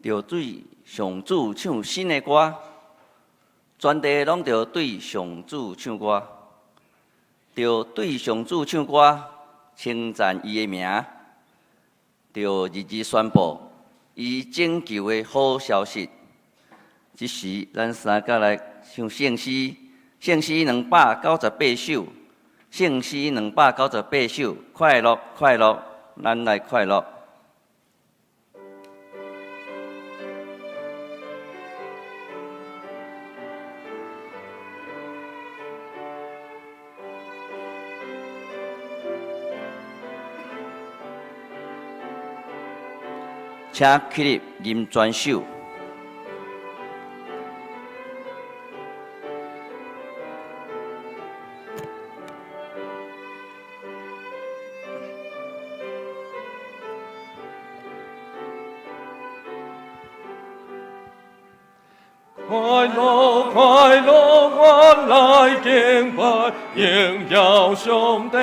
着对上主唱新的歌，全地拢着对上主唱歌，着对上主唱歌，称赞伊的名，着日日宣布伊拯救的好消息。即时，咱三甲来唱圣诗，圣诗298首，圣诗298首，快乐快乐，咱来快乐。请起立吟全首。快乐快乐，我来敬拜，荣耀上帝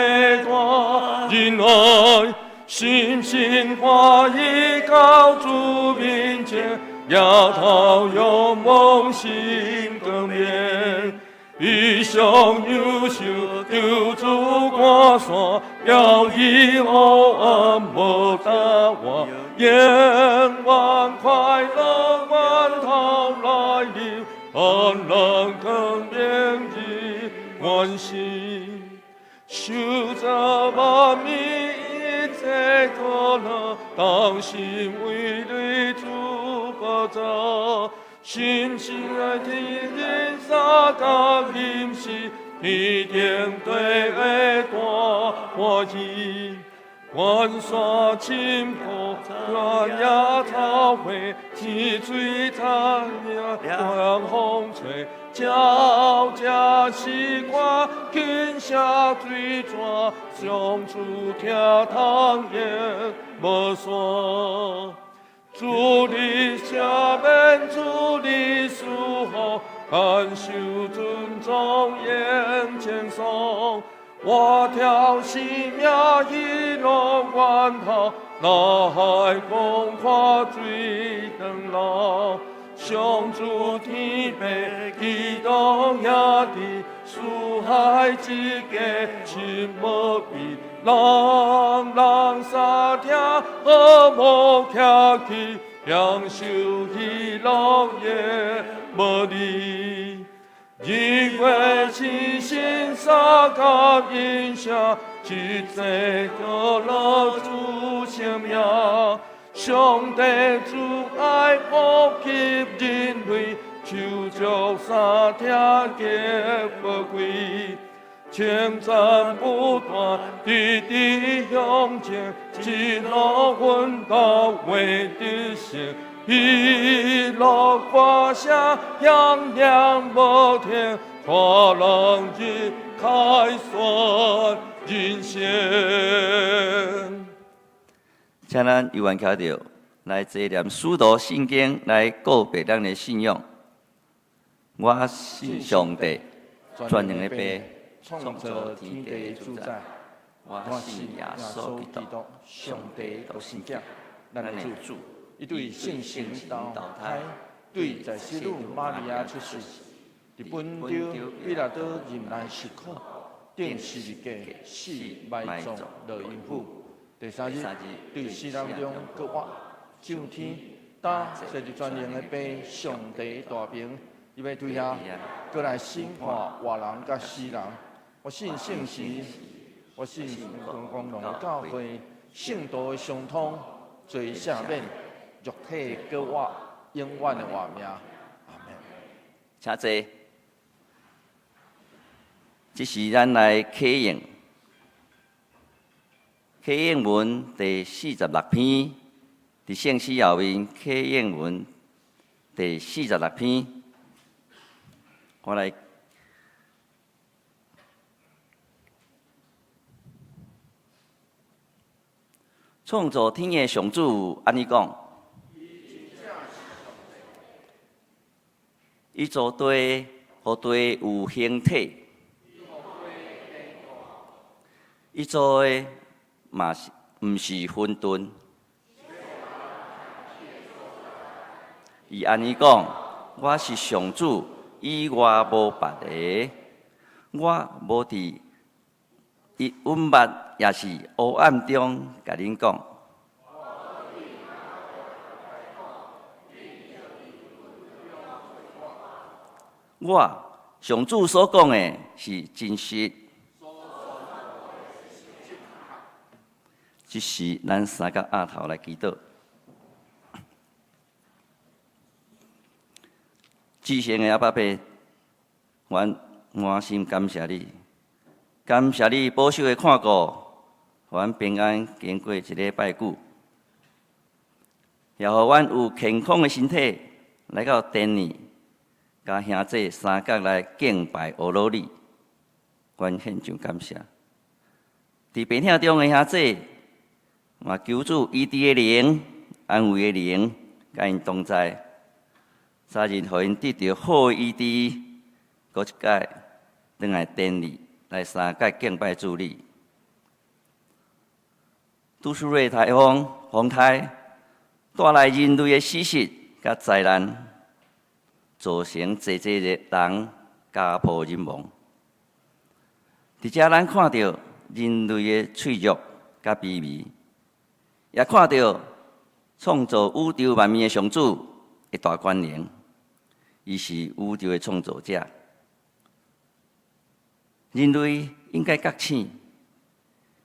大仁爱，心心欢喜到主面前，摇头仰望心更面。一上优秀，救主挂山，要以黑暗无答话，愿望快乐源头来临，安乐更变日愿心，受造万民一切可乐，当心为你主保障。心心爱天人三甲临时，一定对的大欢喜。关山深坡，原野草花，天水残影，凉风吹。鸟只西瓜，轻下水泉，上主听汤言无山。主你赦免，主你赐福，感受尊重眼前颂。我跳生命一路源头，脑海光跨水长路。上主天父，基督也伫四海之间，心无变。人人三听，和睦客气，享受喜乐也无离。日月星星三甲印象，一切可乐主生命。上帝主爱普及人类，求祝三听皆宝贵。称赞不断，滴滴向前，一路奋斗为实现。一路歌声响亮无停，大人日开算人生。请咱犹原徛着来坐念使徒圣经，来告别咱的信仰。我信上帝，全能的父，创造天地的主宰。我信耶稣基督，上帝独生子，咱的主。伊对圣神投胎，对在西路玛利亚出世，伫本着比拉多任难时刻，定十字架死埋葬落阴府。第三日，对死人中搁活上天，打坐伫全能的父上帝大名，伊要对遐搁来审判活人甲死人。我信圣神，我信光荣的教会，圣道的相通，罪赦免。肉体搁活，永远的活命。阿门。请坐。这是咱来启应，启应文第46篇，伫圣诗后面启应文第46篇，我来。创造天的上主安尼讲。伊造地，互地有形体。伊造的嘛是，毋是混沌。伊安尼讲：我是上主，以外无别个。我无伫温密也是黑暗中甲恁讲。我上主所讲的是真实。即时，咱三个额头来祈祷。至圣的阿爸爸，阮满心感谢你，感谢你保守的看顾，阮平安经过一礼拜久，也互阮有健康的身体来到殿里，甲兄弟三角来敬拜阿罗你，阮献上感谢。伫病痛中的兄弟，嘛求主医治的灵、安慰的灵，甲因同在。早日互因得到好医治，搁一届转来殿里来三界敬拜主你。杜苏芮台风洪台带来人类的死失甲灾难，造成济济的人家破人亡。伫遮咱看到人类的脆弱甲卑微，也看到创造宇宙万物的上主的大权能。伊是宇宙的创造者，人类应该觉醒，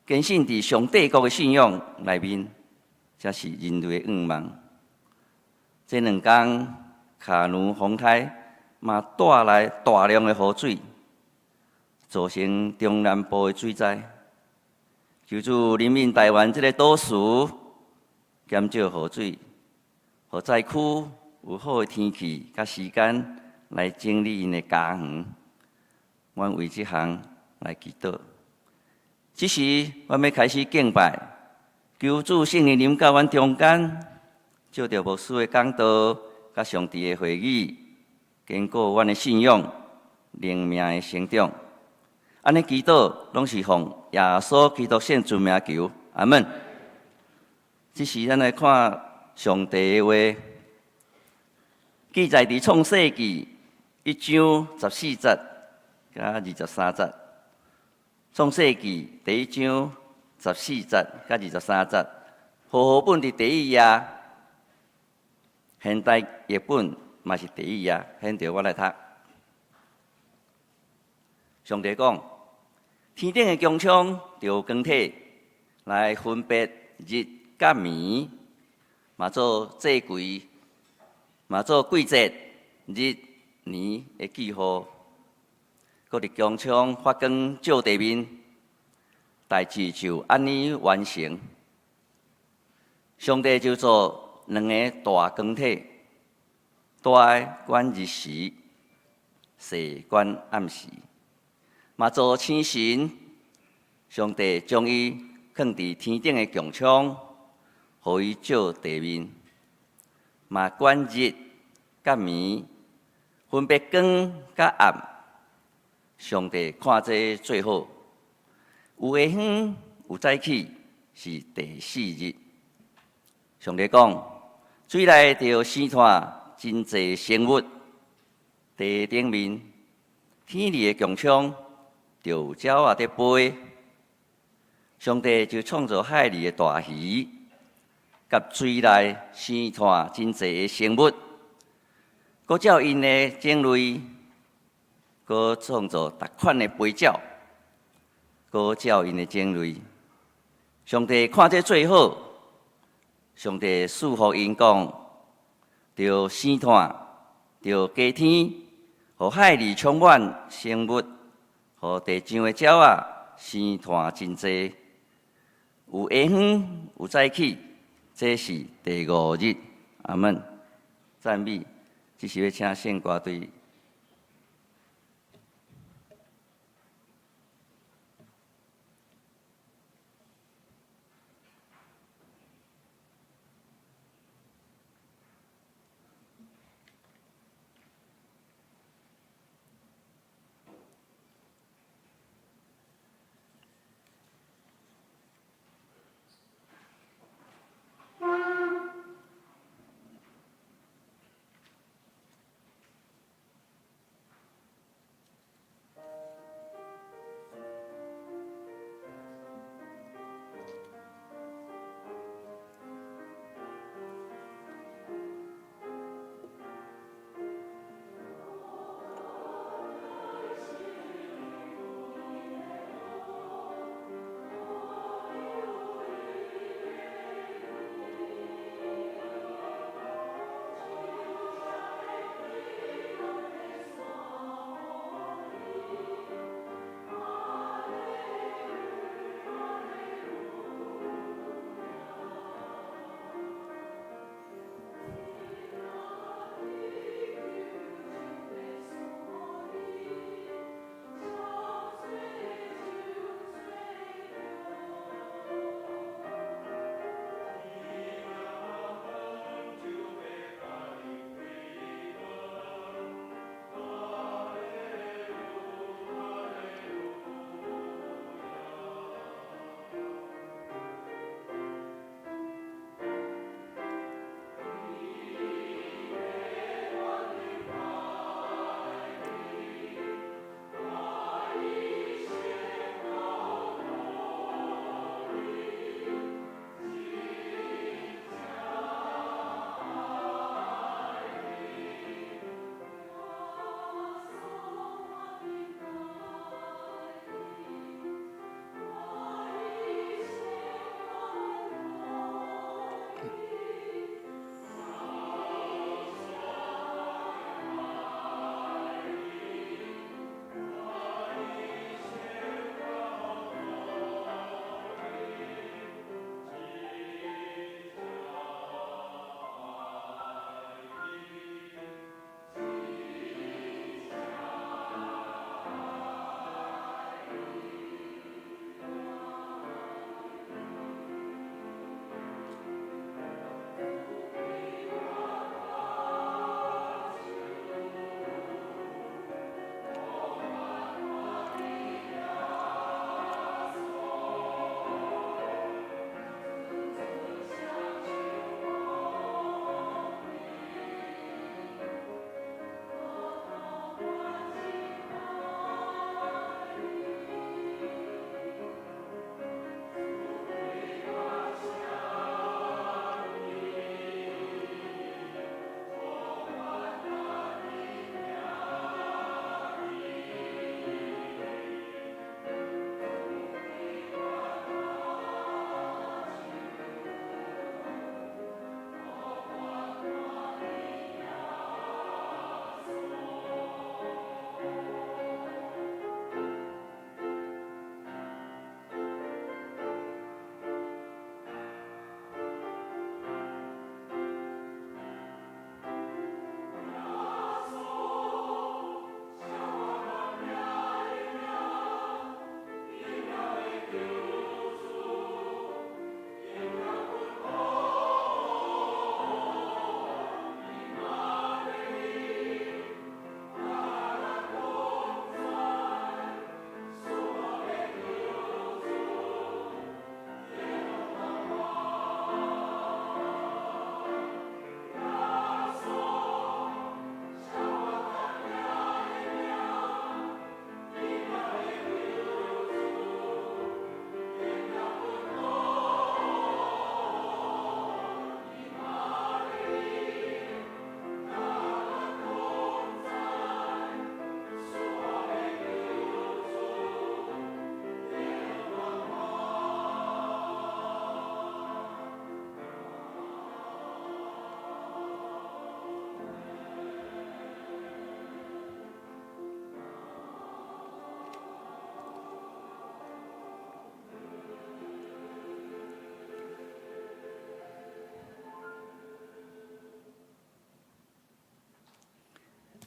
坚信伫上帝国的信仰内面，才是人类的愿望。这两天卡努洪台嘛带来大量的雨水，造成中南部的水灾。求主人民台湾这个岛屿减少雨水，互灾区有好的天气甲时间来整理因的家园，阮为这项来祈祷。这时，阮要开始敬拜，求主圣灵临到阮中间，照着牧师的讲道甲上帝的话语，经过阮的信仰、灵命的成长。安尼祈祷拢是奉耶稣基督圣主名求，阿门。这时，咱来看上帝的话。记载伫创世纪1章14节甲23节。创世纪第1章14节甲23节，和合本伫第一页，现代译本嘛是第一页，现着我来读。上帝讲：天顶的穹苍着光体来分别日甲暝，嘛做祭柜。嘛做季节、日、年的记号，搁伫穹苍发光照地面，代志就安尼完成。上帝就做两个大光体，大的管日时，小管暗时，嘛做星辰。上帝将伊放伫天顶的穹苍，互伊照地面。嘛管日甲暝，分别光甲暗。上帝看这最好，有下昏有早起，是第四日。上帝讲：水内着生产真济生物，地顶面天里的穹苍着有鸟仔在飞。上帝就创造海里的大鱼。甲水内生产真济的生物，搁照因的种类，搁创造逐款的飞鸟，搁照因的种类。上帝看这最好，上帝赐福因讲：着生产，着加天，互海里充满生物，互地上的鸟仔生产真济，有下昏有早起。这是第5日，阿门。赞美，这是要请圣歌队。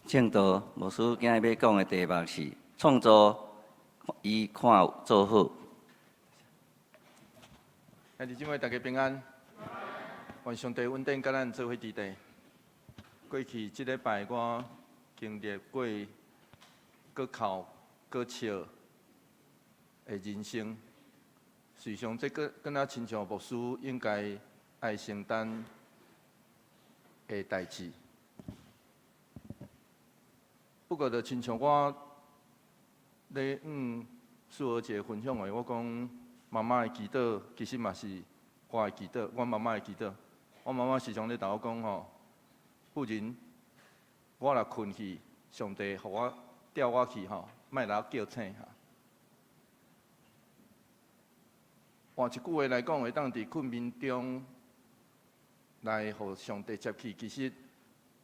正道牧师今日要讲的题目是创造伊看做好。兄弟姊妹，大家平安。愿上帝稳定甲咱做伙伫地。过去即礼拜，我经历过搁哭搁笑的人生，实际上这个敢若亲像牧师应该爱承担的代志。不过，就亲像我咧素娥节分享的，我讲。妈妈的祈祷其实嘛是我的祈祷，我妈妈的祈祷。我妈妈时常咧同我讲吼，妇人，我若困去，上帝互我吊我去吼，莫来叫醒哈。换一句话来讲，会当伫困眠中来互上帝接去，其实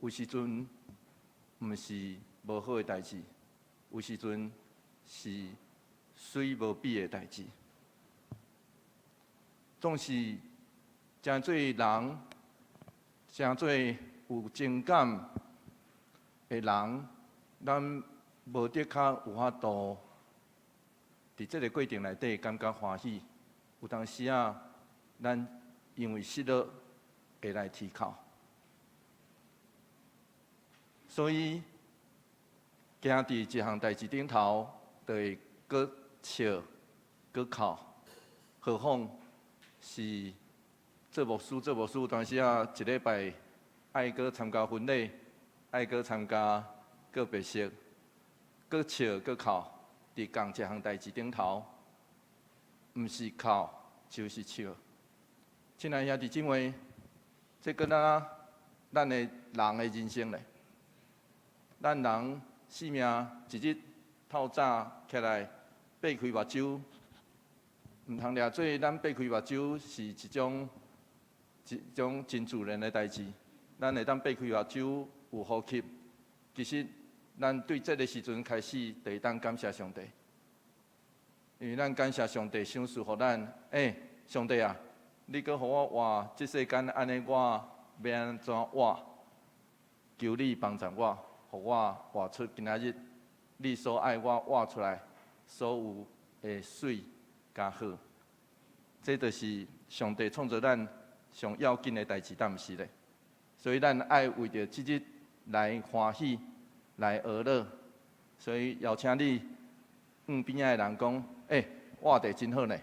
有时阵毋是无好的代志，有时阵是水无比的代志。总是真做人，真做有情感的人，咱无得较有法度，伫这个过程内底感觉欢喜。有当时啊，咱因为失落会来啼哭，所以行伫一项代志顶头，就会搁笑搁哭，何况？是做牧师，有当时啊，一礼拜爱搁参加婚礼，爱搁参加告别式，搁笑搁哭，伫共一项代志顶头，毋是哭就是笑。亲爱兄弟姊妹，这跟咱的人的人生咧，咱人生命一日透早起来，擘开目睭。毋通掠做咱擘开目睭是一种真自然的代志。咱会当擘开目睭有呼吸，其实咱对这个时阵开始，就会当感谢上帝，因为咱感谢上帝赏赐互咱。上帝啊，你搁互我活这世间安尼，我要安怎活？求你帮助我，互我活出今仔日你所爱我活出来所有的水。加好，这就是上帝创造咱上要紧的代志，但毋是咧。所以咱爱为着即日来欢喜，来娱乐。所以邀请你边仔的人讲，活得真好呢，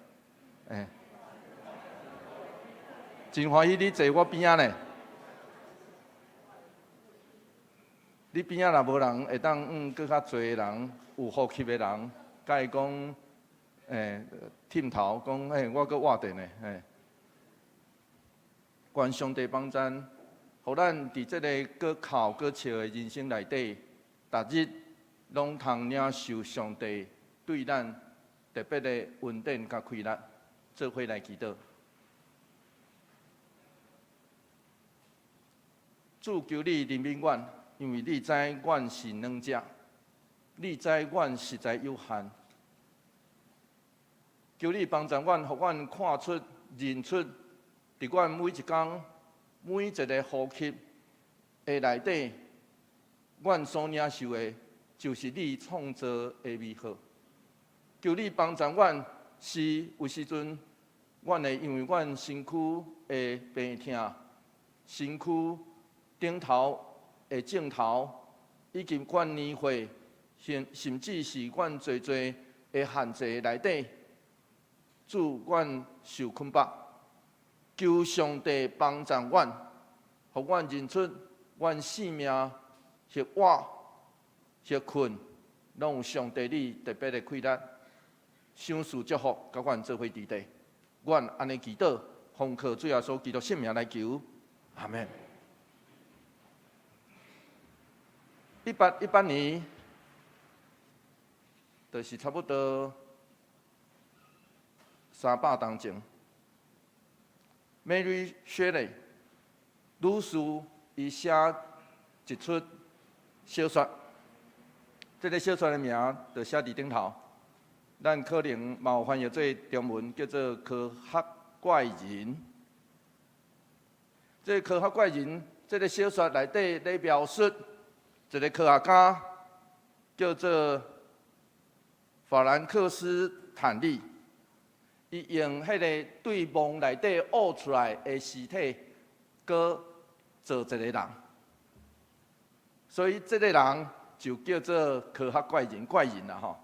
真欢喜你坐我边仔呢。你边仔若无人会当搁较侪人有呼吸的人，甲伊讲。忝头讲，我搁活着呢，愿上帝帮咱，互咱伫这个搁哭搁笑的人生内底，逐日拢通领受上帝对咱特别的恩典甲快乐，做伙来祈祷。主求你怜悯阮，因为你知阮是软者，你知阮实在有限。求你帮助阮，互阮看出、认出，伫阮每一天、每一个呼吸的内底，阮所领受的，就是你创造的美好。求你帮助阮，是有时阵，阮会因为阮身躯的病痛、身躯顶头的症头，以及阮年岁，甚至是阮侪的限制内底。主，阮受困迫，求上帝帮助阮，互阮认出阮生命是活是困，拢有上帝你特别的快乐，赏赐祝福，甲阮做伙伫地。阮安尼祈祷，奉靠主耶稣基督圣名来求，阿门。1818年，就是差不多。300当前 ，Mary Shelley 女士伊写一出小说，这个小说的名就写伫顶头，咱可能嘛有翻译做中文叫做《科学怪人》。这个科学怪人，这个小说内底咧描述一个科学家叫做法兰克斯坦利，伊用迄个对梦内底挖出来的尸体，搁做一个人，所以这个人就叫做科学怪人啦吼。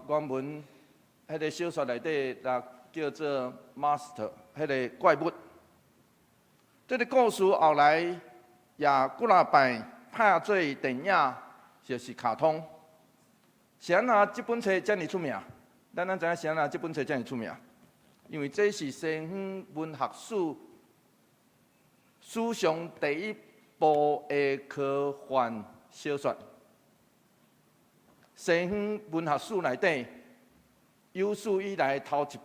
原文迄个小说内底叫做 Master， 迄个怪物。这个故事后来也几若摆拍做电影，就是卡通。是安那这本册遮尔出名？咱知影是安那这本册遮尔出名？因为这是西方文学史上第一部的科幻小说。西方文学史内底有史以来头一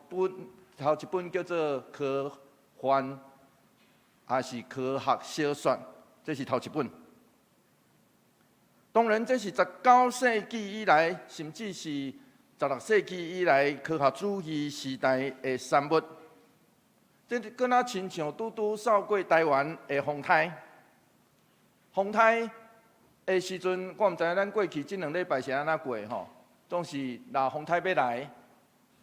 本叫做科幻，还是科学小说，这是头一本。当然，这是19世纪以来，甚至是16世纪以来科学主义时代的产物。这敢若亲像拄拄扫过台湾的风台。风台的时阵，我毋知影咱过去这2礼拜是安怎过吼。总是若风台要来，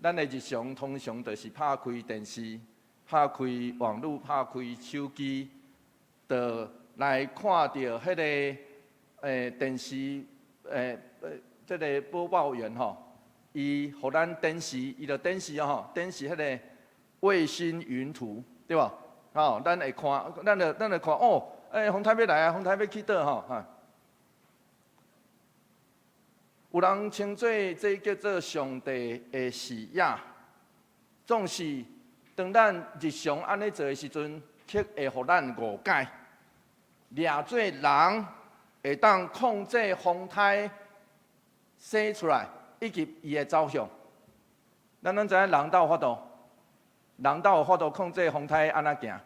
咱的日常通常就是拍开电视、拍开网络、拍开手机，就来看到迄个电视这个播报员吼，伊互咱电视，伊就电视吼，电视迄个卫星云图，对吧？吼，咱会看，咱会看哦，风台要来啊，风台要去倒吼，哈。有人称作这叫做上帝的视野，总是当咱日常安尼做的时阵，却会互咱误解，掠做人会当控制风台生出来，以及伊的走向。咱知影人斗有法度，人斗有法度控制风台安怎行。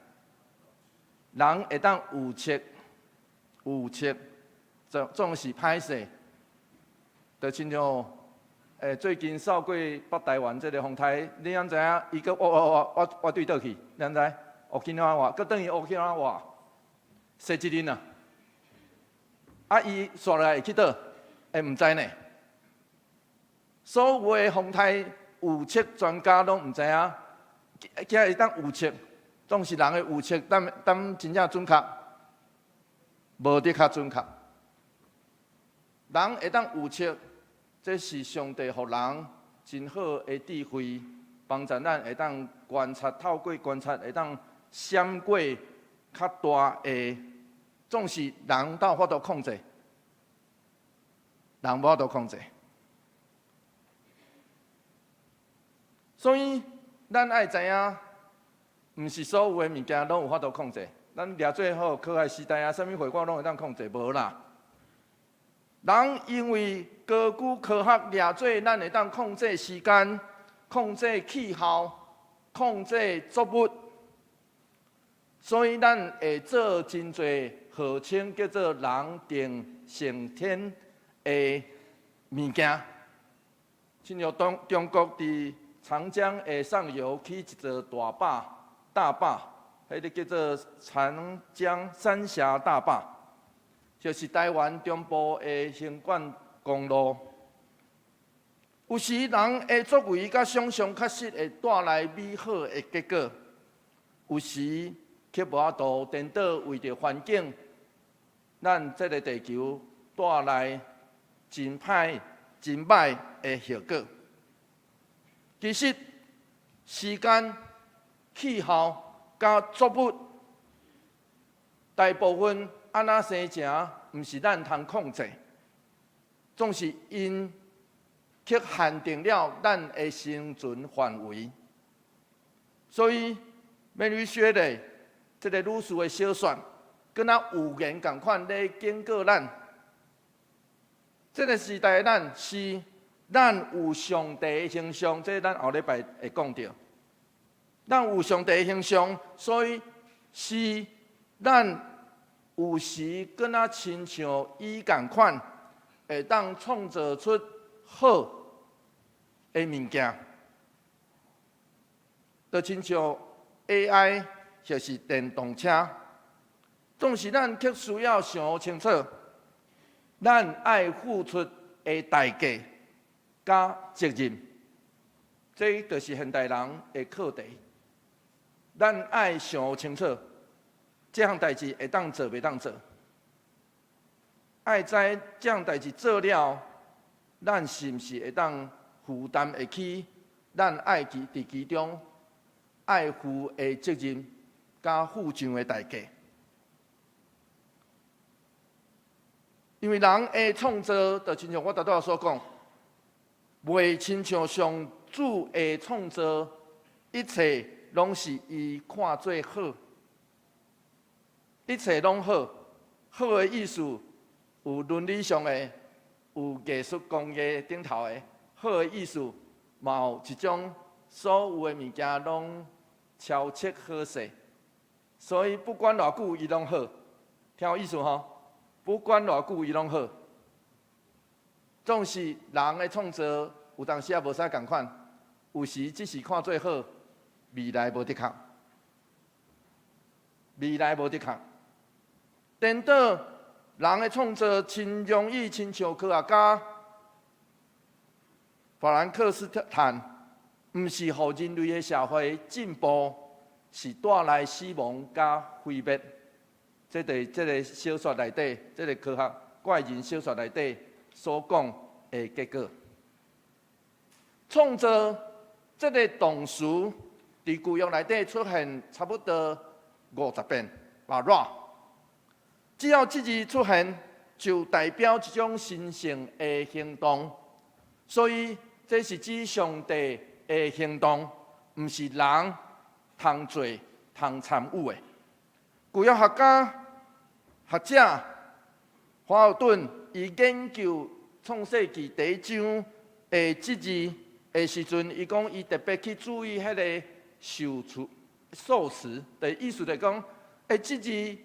人会当预测，总是歹势。就亲像最近扫过北台湾这个风台，你敢知影？伊搁挖对倒去，你知？乌去哪挖？搁等于乌去哪挖？洗一日啊！伊刷来会去倒？毋知呢。所有的风台预测专家拢毋知影，竟会当预测，总是人的预测，但真正准确，无得较准确。人会当预测，这是上帝予人真好的智慧，帮助咱会当观察，透过观察会当闪过较大的，总是人斗法度控制，人无法度控制。所以咱爱知影，毋是所有的物件拢有法度控制。咱掠做好科学时代啊，啥物火光拢会当控制，无啦。人因为高举科学掠做，咱会当控制时间、控制气候、控制作物，所以咱会做真侪号称叫做人定胜天的物件。亲像中国伫长江的上游起一座大坝，迄个叫做长江三峡大坝。就是台湾中部的横贯公路，有时人的作为甲想象确实会带来美好的结果，有时却无法度颠倒为着环境，咱这个地球带来真歹的效果。其实时间、气候甲作物大部分。安那生成，毋是咱通控制，总是因却限定了咱的生存范围。所以，美女学的这个女士的小说，跟那预言同款咧警告咱，这个时代的咱有上帝的形象，这咱后礼拜会讲到。咱有上帝的形象，所以是咱。有时敢若亲像伊同款，会当创造出好的物件，就亲像 AI 就是电动车，总是咱却需要想清楚，咱爱付出的代价甲责任，这就是现代人的课题。咱爱想清楚，这项代志会当做袂当做，爱知这项代志做了，咱是毋是会当负担得起？咱爱伫其中爱负的责任，甲付上的代价。因为人的创造，就亲像我拄所讲，袂亲像上主的创造，一切拢是伊看做好，一切拢好。好的意思有伦理上的，有艺术工艺顶头的。好的意思嘛有一种所有的物件拢超切好势，所以不管偌久伊拢好。听有意思吼？不管偌久伊拢好，总是人的创造有当时也无啥共款，有时只是看做好，未来无得空，未来无得空。颠倒人的创造真容易，亲像科学家法兰克斯坦，毋是互人类的社会进步，是带来死亡甲毁灭。这在这个小说内底，这个科学怪人小说内底所讲的结果。创造这个动词伫旧约内底出现差不多50遍，哇！只要这字出现，就代表一种神圣的行动。所以这是指上帝的行动，毋是人通做、通参与的。旧约学者华盛顿伊研究创世纪第1章的这字的时阵，伊讲伊特别去注意迄个受词的意思，就是讲，这字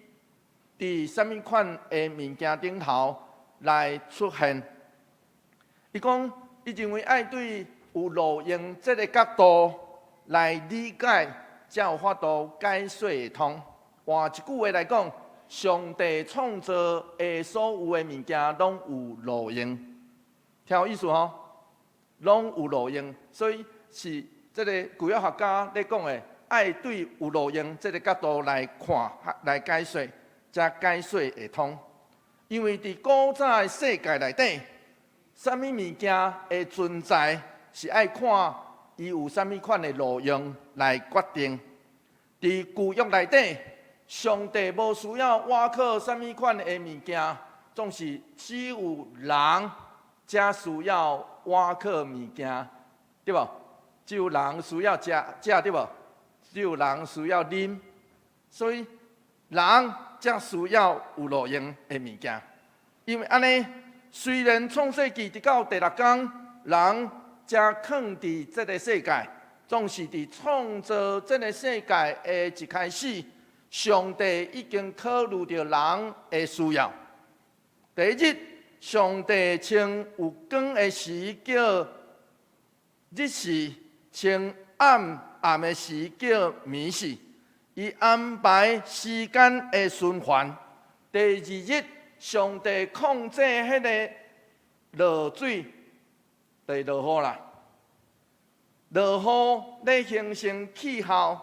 伫什么款的物件顶头来出现？伊讲，伊认为爱对有路用这个角度来理解，才有法度解说会通。换一句话来讲，上帝创造的所有的物件拢有路用，听有意思吼？拢有路用，所以是这个旧约学家咧讲的，爱对有路用这个角度来看、来解说，才解说会通。因为伫古早的世界内底，什么物件的存在是爱看伊有什么款的路用来决定。伫旧约内底，上帝无需要挖靠什么款的物件，总是只有人才需要挖靠物件，对无？只有人需要食，对无？只有人需要啉，所以人才需要有路用的物件。因为安尼，虽然创世纪直到第6天，人才囥伫这个世界，总是伫创造这个世界的一开始。上帝已经考虑到人的需要。第一日，上帝称有光的时叫日时，称暗的时叫暝时。伊安排时间的循环。第二日，上帝控制迄个落水，就落雨啦。落雨咧形成气候。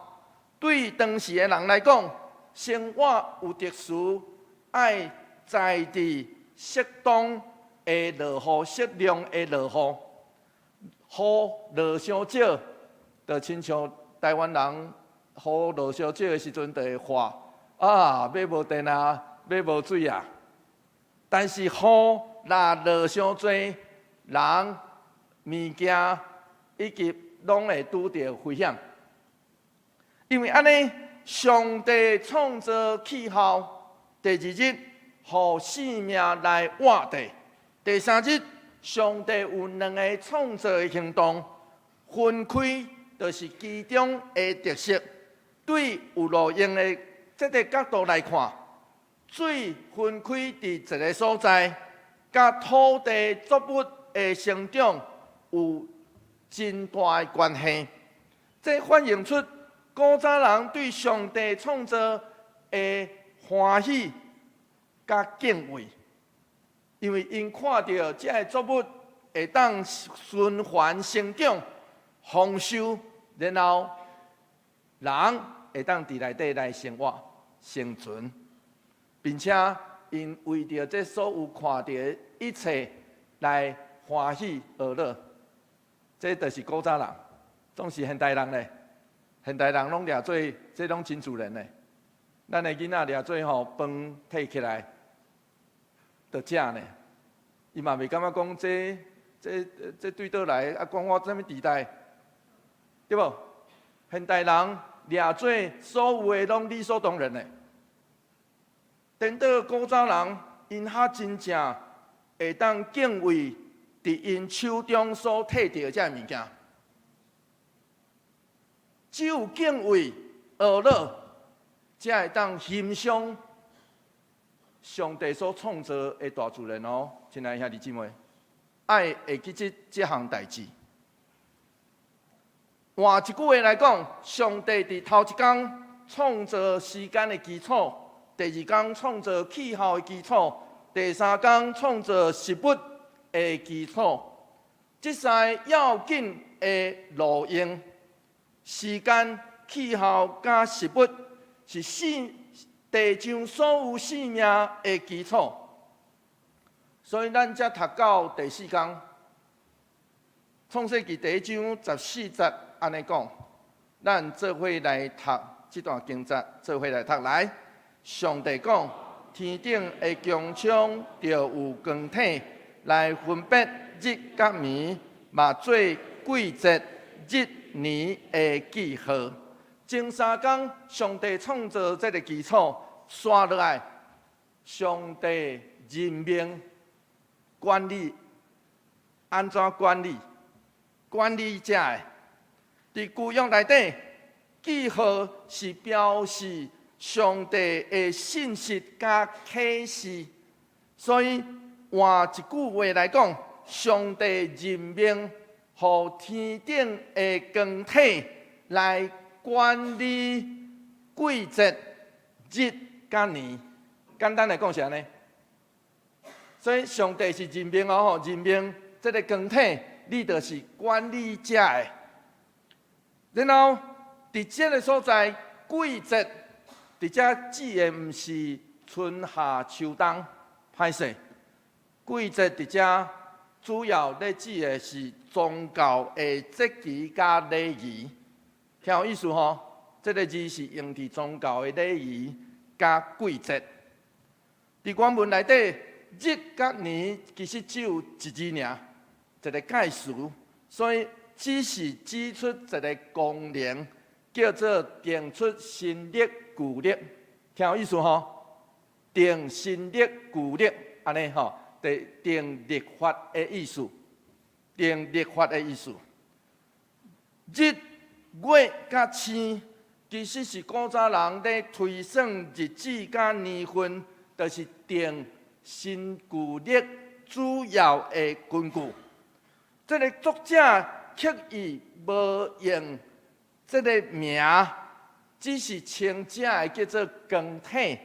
对当时的人来讲，生活有特殊，爱在地适当的落雨、适量的落雨，雨落伤少，就亲像台湾人雨落伤少的时阵，就会话啊，买无电啊，买无水啊。但是雨若落伤多，人物件以及拢会拄到危险。因为安尼，上帝创造气候，第二日，互生命来活地；第三日，上帝有2个创造的行动，分开就是其中的特色。对有路用的这个角度来看，水分开伫一个所在，甲土地作物的生长有真大的关系。这反映出古早人对上帝创造的欢喜甲敬畏，因为因看到这个作物会当循环生长、丰收，然后人会当伫内底来生活、生存，并且因为着这所有看到的一切来欢喜而乐。这就是古早人，总是现代人咧。现代人拢掠做，这拢真自然咧。咱的囡仔掠做吼，饭摕起来，就食呢。伊嘛袂感觉讲这对倒来，啊，讲我什么时代，对无？现代人掠做所有的拢理所当然的。颠倒古早人，因较真正会当敬畏伫因手中所摕到这物件。只有敬畏而乐，才会当欣赏上帝所创造的大自然哦。亲爱的兄弟姊妹，爱会记这项代志。换一句话来讲，上帝伫头一天创造时间的基础，第二天创造气候的基础，第三天创造食物的基础。这三要紧的路用。时间、气候加食物是地上所有生命的基础，所以咱才读到第4天。创世纪第1章14节安尼讲，咱做伙来读这段经节，做伙来读来。上帝讲：天顶的穹苍就有光体来分别日甲暝，嘛做季节、日年的记号。前3天，上帝创造这个基础，刷落来，上帝任命管理，安怎管理？管理者的，伫旧约内底，记号是表示上帝的信息加启示。所以换一句话来讲，上帝任命互天顶的光体来管理季节、日甲年。简单来讲是安尼。所以上帝是任命哦，任命这个光体，你就是管理者的。然后伫这个所在，季节，伫这指的毋是春夏秋冬，歹势。季节伫这主要咧指的是宗教的节期甲礼仪，听有意思吼？这个字是用伫宗教的礼仪甲季节。伫原文内底，日甲年其实只有一字尔，一个概述，所以只是指出一个功能，叫做定出新历旧历。听有意思吼？定新历旧历，安尼吼。定律法的意思，定律法的意思。日、月、甲星，其实是古早人咧推算日子甲年份，就是定新旧历主要的根据。这个作者刻意无用这个名，只是称这个叫做光体。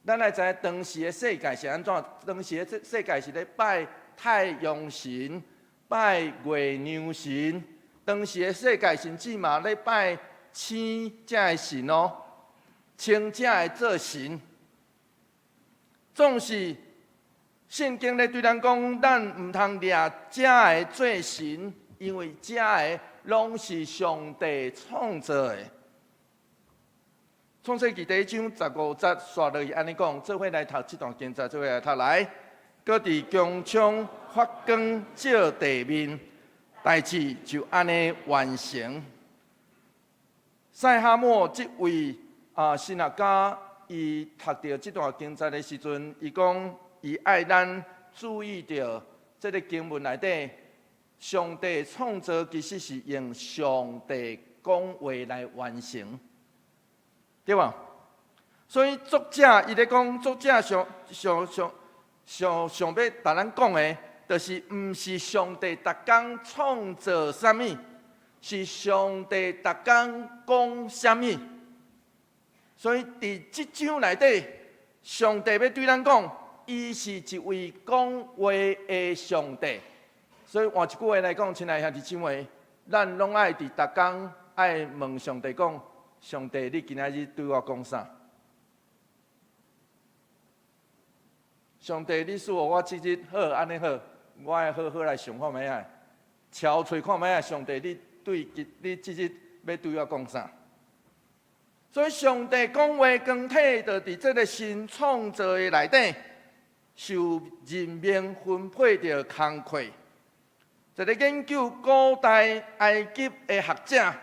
咱来知影当时的世界是安怎？当时的世界是咧拜太阳神、拜月亮神。当时的世界甚至嘛咧拜星这个神哦，称这个做神。总是圣经咧对咱讲，咱毋通掠这个做神，因为这个拢是上帝创造的。创世纪第1章15节刷落去安尼讲，做伙来读这段经节，做伙来读来。搁伫穹苍发光照地面，代志就安尼完成。塞哈默这位神学家，伊读到这段经节的时阵，伊讲伊爱咱注意到这个经文内底，上帝创造其实是用上帝讲话来完成。对吧？所以作者伊咧讲，作者想要甲咱讲的，就是毋是上帝逐工创造啥物，是上帝逐工讲啥物。所以伫即章内底，上帝要对咱讲，伊是一位讲话的上帝。所以换一句话来讲，亲爱兄弟姊妹，咱拢爱伫逐工爱问上帝讲：上帝，你今仔日对我讲啥？上帝，你赐我即日好，安尼好，我爱好好来想看卖啊，敲喙看卖啊。上帝，你即日要对我讲啥？所以上帝讲话更体，就伫这个新创造的内底，受任命分配着工课。一个研究古代埃及的学者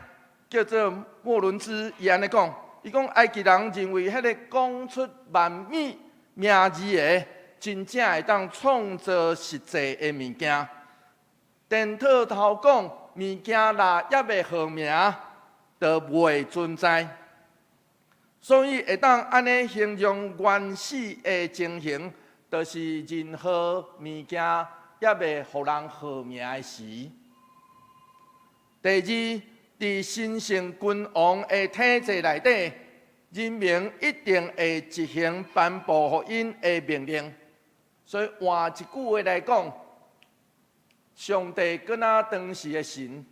叫做莫伦兹，伊安尼讲，伊讲埃及人认为，迄个讲出万米名字的，真正会当创造实际的物件。电讨头讲，物件若也未号名，就袂存在。所以会当安尼形容原始的情形，就是任何物件也未互人号名的时。第二，伫神圣君王的体制内底，人民一定会执行颁布互因的命令。所以换一句话来讲，上帝敢若当时的神，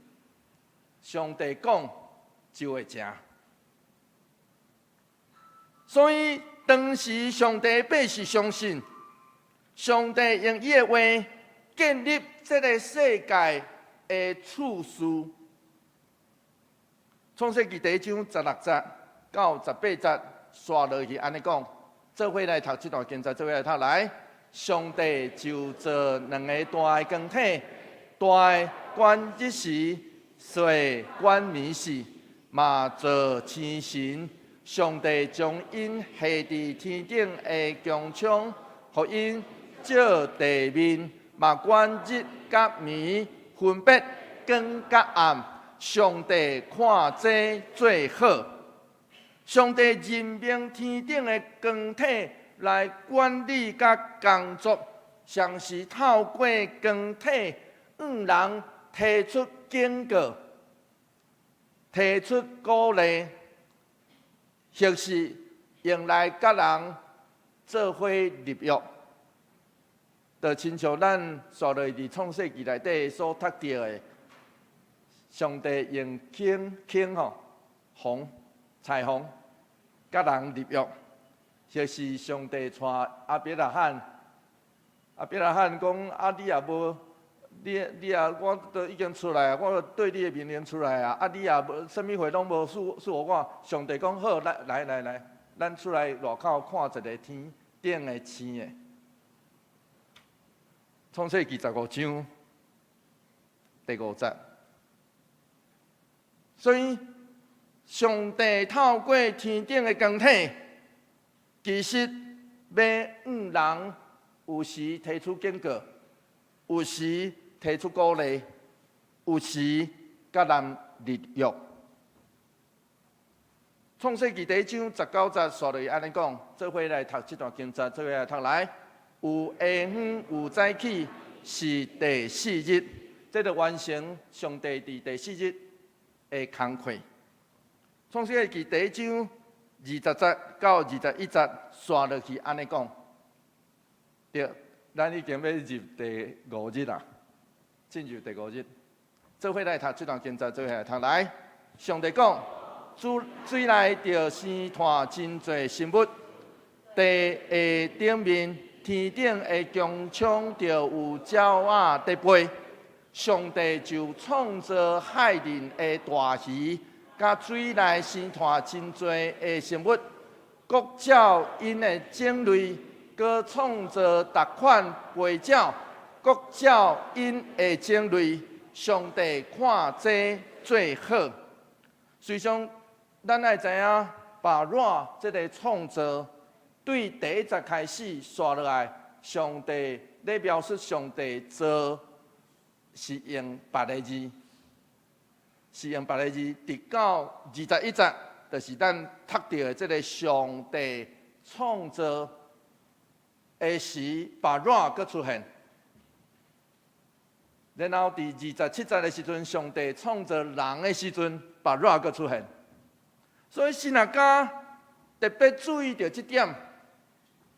上帝讲就会成。所以当时上帝必须相信，上帝用伊的话建立这个世界的次序。创世纪第1章16节到18节刷落去，安尼讲，做伙来读这段经节，做伙来读来。上帝就做两个大的光体，大的管日时，小的管暝时，嘛做星神。上帝将因下伫天顶的强枪，互因照地面，嘛管日甲暝分别光甲暗。上帝看这最好。上帝任命天顶的光体来管理甲工作，像是透过光体向人提出警告、提出鼓励。或是用来甲人做伙立约，就亲像咱所落伫创世纪内底所读到的，上帝用红彩虹甲人立约，或是上帝带亚伯拉罕讲：你也无。你啊，我都已经出来啊！我对你的命令出来啊！你也无什么话拢无赐我。上帝讲好，来，咱出来外口看一个天顶的星的。创世纪15章第5节。所以，上帝透过天顶的光体，其实要向人有时提出警告，有时提出鼓励，有时甲人立约。创世纪第1章19节刷落去安尼讲，做伙来读这段经节，做伙来读来。有下昏有早起，是第4日，这就完成上帝伫第4日的工课。创世纪第1章20节到21节刷落去安尼讲，对，咱已经要入第5日啦。进入第5日，做伙来读这段经节，做伙来读来。上帝讲：水内着生团真侪生物，地下顶面天顶的强冲着有鸟仔在飞。上帝就创造海面的大鱼，甲水内生团真侪的生物，各照因的种类，搁创造逐款飞鸟。各照因的种类，上帝看这最好。虽上，咱爱知影，把软这个创造，对第1节开始刷落来，上帝咧描述上帝做是用8个字，是用8个字。直到21节，就是咱读到的这个上帝创造的时，把软搁出现。然后第27节的时阵，上帝创造人的时阵，把肉搁出现。所以神学家特别注意到这点，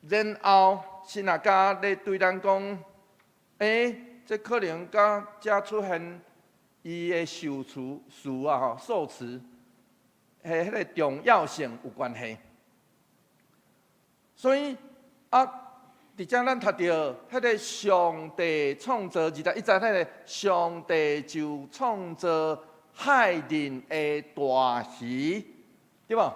然后神学家咧对咱讲，这可能甲遮出现伊的受词啊吼，受词，迄个重要性有关系。所以啊，伫遮咱读到迄个上帝创造21节，迄个上帝就创造海面的大鱼，对无？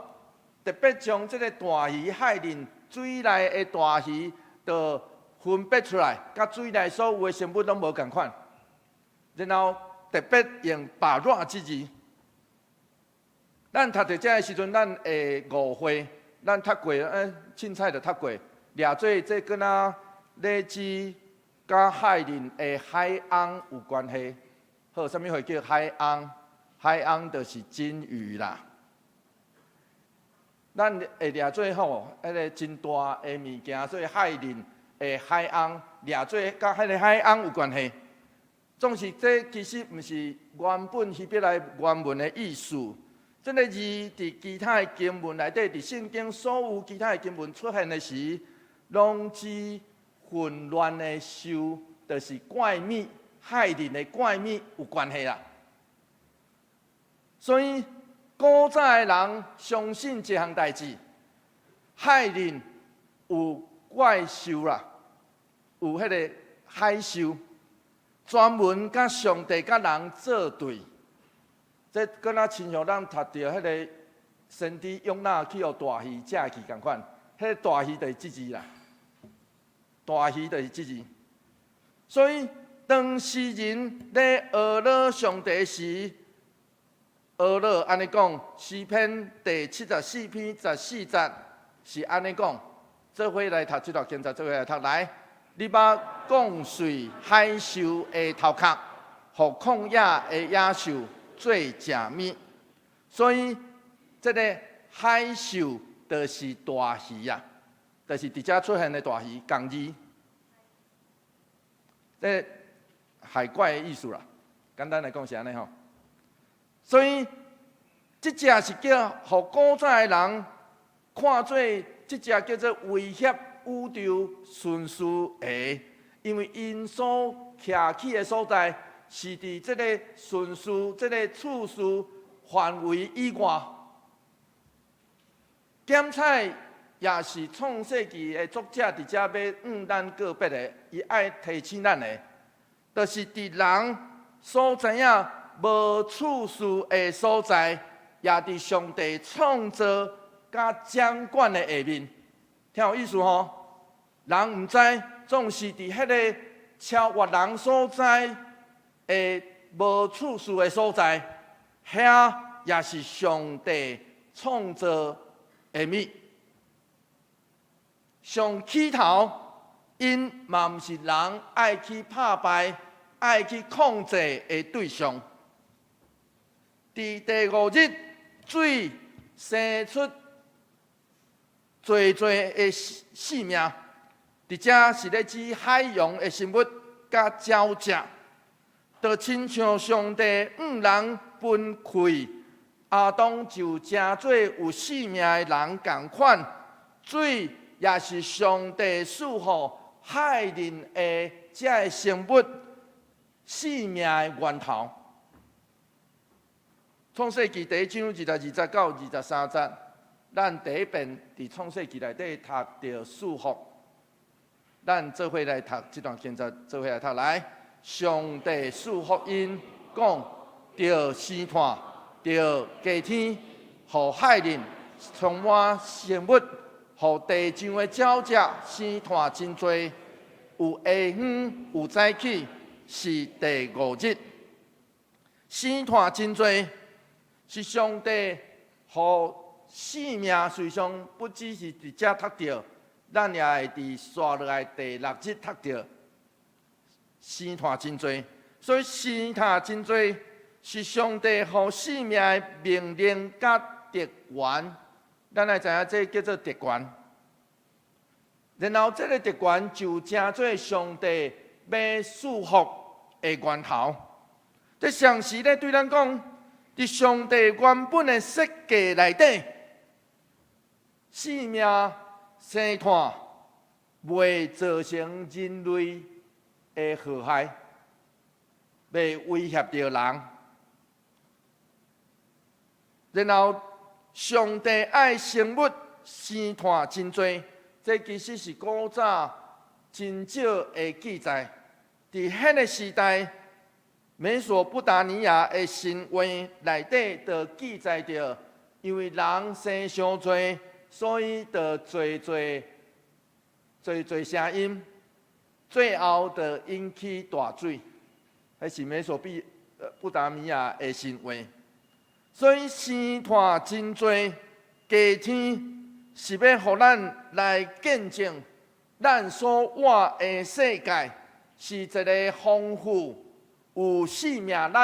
特别将这个大鱼海面水内的大鱼，就分别出来，甲水内所有的生物拢无共款。然后特别用“把热”之字。咱读到这个时阵，咱会误会，咱读过，凊彩就读过，掠做这跟啊咧指甲海面的海翁有关系。好，啥物会叫海翁？海翁就是金鱼啦。咱会掠做吼，迄个真大的物件，所以海面的海翁掠做甲迄个海翁有关系。总是这其实毋是原本希伯来原文的意思。这个字伫其他的经文内底，伫圣经所有其他的经文出现的时，拢指混乱的兽，就是怪物、海面的怪物有关系啦。所以古早的人相信一项代志，海面有怪兽啦，有迄个海兽。专门甲上帝甲人作对，这跟咱亲像咱读到迄个先知约拿去互大鱼食去共款，迄个大鱼就是即字啦，大鱼就是即字。所以当世人咧学了上帝时，学了安尼讲，诗篇第74篇14节是安尼讲，做伙来读这段经节，做伙来读来。你把降水海兽的头壳，互旷野的野兽做食物，所以这个海兽就是大鱼啊，就是伫遮出现的大鱼，共字，这海怪的意思啦。简单来讲是安尼吼。所以这只是叫互古早的人看做这只叫做威胁。宇宙顺序下，因为因所徛起的所在是伫这个顺序、这个次序范围以外。检采也是创世纪的作者伫遮要咱个别的，伊爱提醒咱的，就是伫人所知影无次序的所在，也伫上帝创造甲掌管的下面。听有意思吼？人毋知，总是伫迄个超越人所在的无次序的所在，遐也是上帝创造的物。上起头，因嘛毋是人爱去拍败、爱去控制的对象。伫第5日，水生出侪的性命，伫遮是咧指海洋的生物甲鸟只，就亲像上帝人分开，亚当就成做有生命的人共款，水也是上帝赐予海面的遮个生物生命的源头。创世纪第1章29、23节。咱第一遍伫创世纪内底读到束缚，咱做伙来读这段经节，做伙来读来。上帝赐福音讲，着生炭，着加天，互海面充满生物，互地上的鸟只生炭真多，有下远有早起，是第5日。生炭真多，是上帝互生命随上不只是伫遮读到，咱也会伫刷落来第6日读到。生炭真多，所以生炭真多是上帝互生命的命令甲特权。咱来知影这叫做特权。然后这个特权就成做上帝要赐福的源头。这上时咧对咱讲，伫上帝原本的设计内底，生命、生炭、袂造成人类的祸害，袂威胁到人。然后，上帝爱生物生团真多，这其实是古早真少的记载。伫迄个时代，美索不达尼亚的神话内底就记载着，因为人生伤多，所以就做声音，最后就引起大水。迄是美索不达米亚的神话。所以生团真多，家天是要互咱来见证，咱所活的世界是一个丰富有生命力，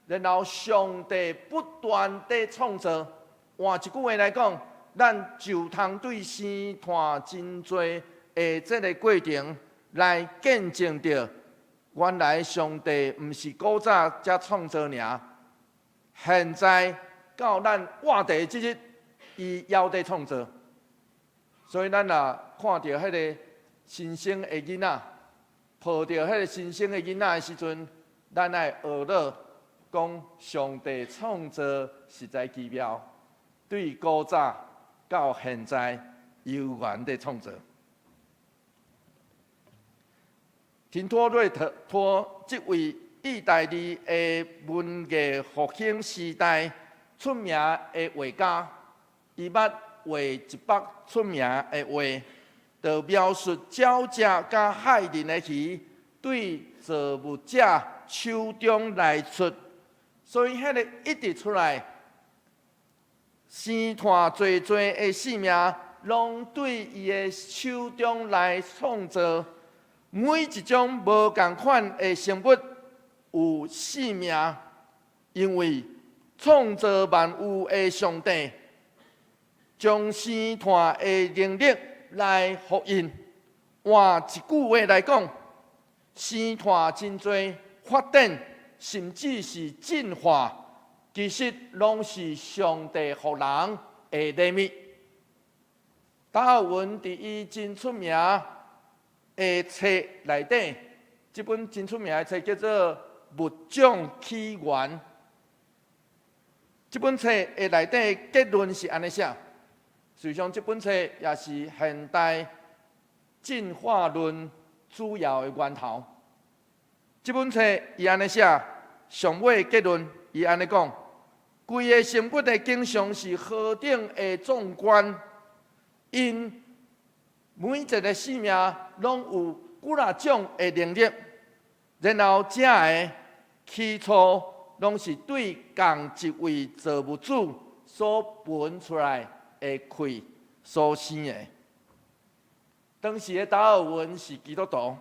然后上帝不断地创造。换一句话来讲，咱就通对生团真多的这个过程来见证着，原来上帝毋是古早才创造尔。现在到咱活地即日，伊还在创造，所以咱若看到迄个新生的囡仔，抱着迄个新生的囡仔的时阵，咱爱学乐讲上帝创造实在奇妙，对古早到现在悠然的创造。廷托瑞托这位意大利的文艺复兴时代出名的画家，伊捌画一幅出名的画，就描述鸟只甲害人的鱼对造物者手中来出，所以迄个一直出来，生团最的生命，拢对伊的手中来创造。每一种无共款的生物有生命，因为创造万物的上帝将生团的能力来福音。换一句话来讲，生团真多发展，甚至是进化，其实拢是上帝予人的礼物。达尔文伫伊真出名的册内底，这本真出名的册叫做《物种起源》。这本册的内底结论是安尼写，实际上这本册也是现代进化论主要的源头。这本册伊安尼写，上尾结论伊安尼讲：规个生物的景象是何等的壮观，因每一个生命拢有几啊种的能力，然后这个起初拢是对同一位造物主所分出来的气所生的。当时的达尔文是基督徒，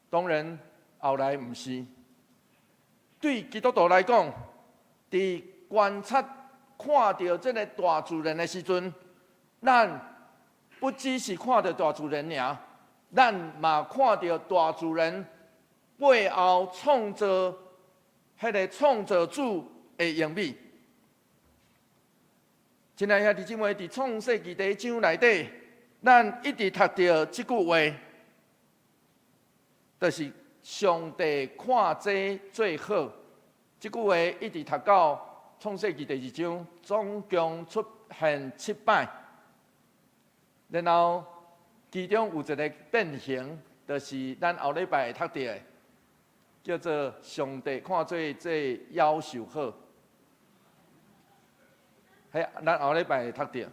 当然后来毋是。对基督徒来讲，伫观察看到这个大自然的时阵，咱不只是看到大自然尔，咱嘛看到大自然背后创造迄个创造主的用美。亲爱兄弟姊妹，伫创世纪第1章内底，咱一直读到这句话，就是上帝看这最好。这句话一直读到创世纪第2章，总共出现7摆。然后其中有一个变形，就是咱后礼拜会读到的，叫做上帝看做这夭寿好。迄咱后礼拜会读到。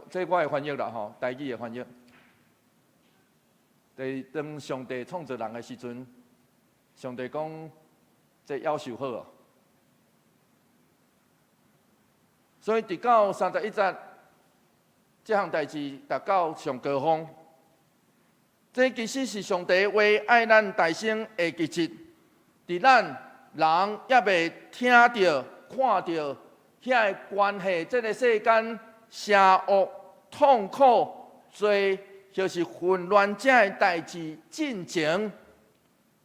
这我会翻译啦吼，台语的翻译。在当上帝创造人的时阵，上帝讲这夭寿好哦。所以直到31节。这项代志达到上高峰，这其实是上帝为爱咱大生的奇迹。伫咱人也未听到、看到遐个关系，这个世间邪恶、痛苦、罪，就是混乱这个代志进前，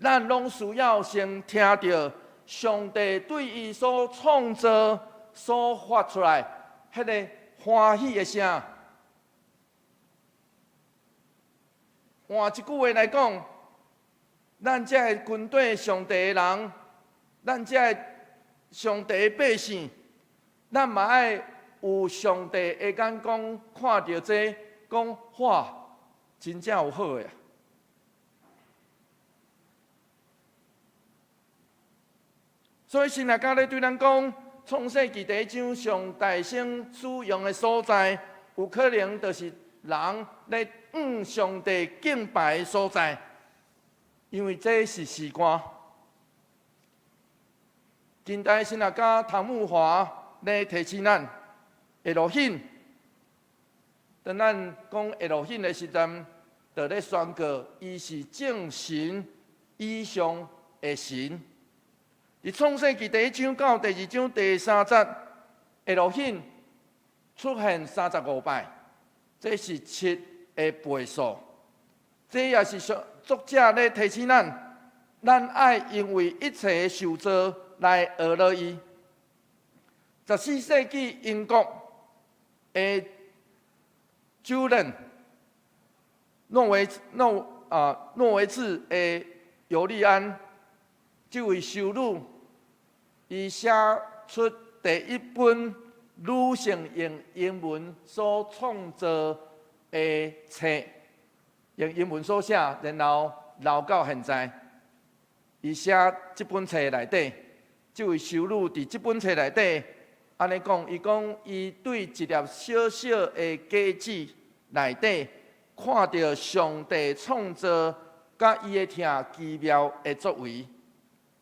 咱拢需要先听到上帝对伊所创造、所发出来迄个欢喜的声。换一句话来讲，咱这个军队上帝的人，咱这个上帝的百姓，咱嘛爱有上帝的眼光，看到这讲哇，真正有好的啊！所以神也教咧对咱讲，创世纪第一章上大声使用的所在，有可能就是人咧上帝敬拜的所在，因为这是时光。近代神学家唐木华咧提醒咱，下路显，当咱讲下路显的时阵，就咧宣告，伊是正神以上的神。伫创世纪第一章到第二章第3节，下路显出现35摆，这是7的倍数。这也是作者咧提醒咱爱因为一切的受造来学乐伊。14世纪英国的主任诺维茨的尤利安，这位修女，伊写出第一本女性用英文所创造的册，用英文所写，然后留到现在。伊写这本册内底，这位修女伫这本册内底，安尼讲，伊讲伊对一粒小小的果子内底，看到上帝创造甲伊的听奇妙的作为。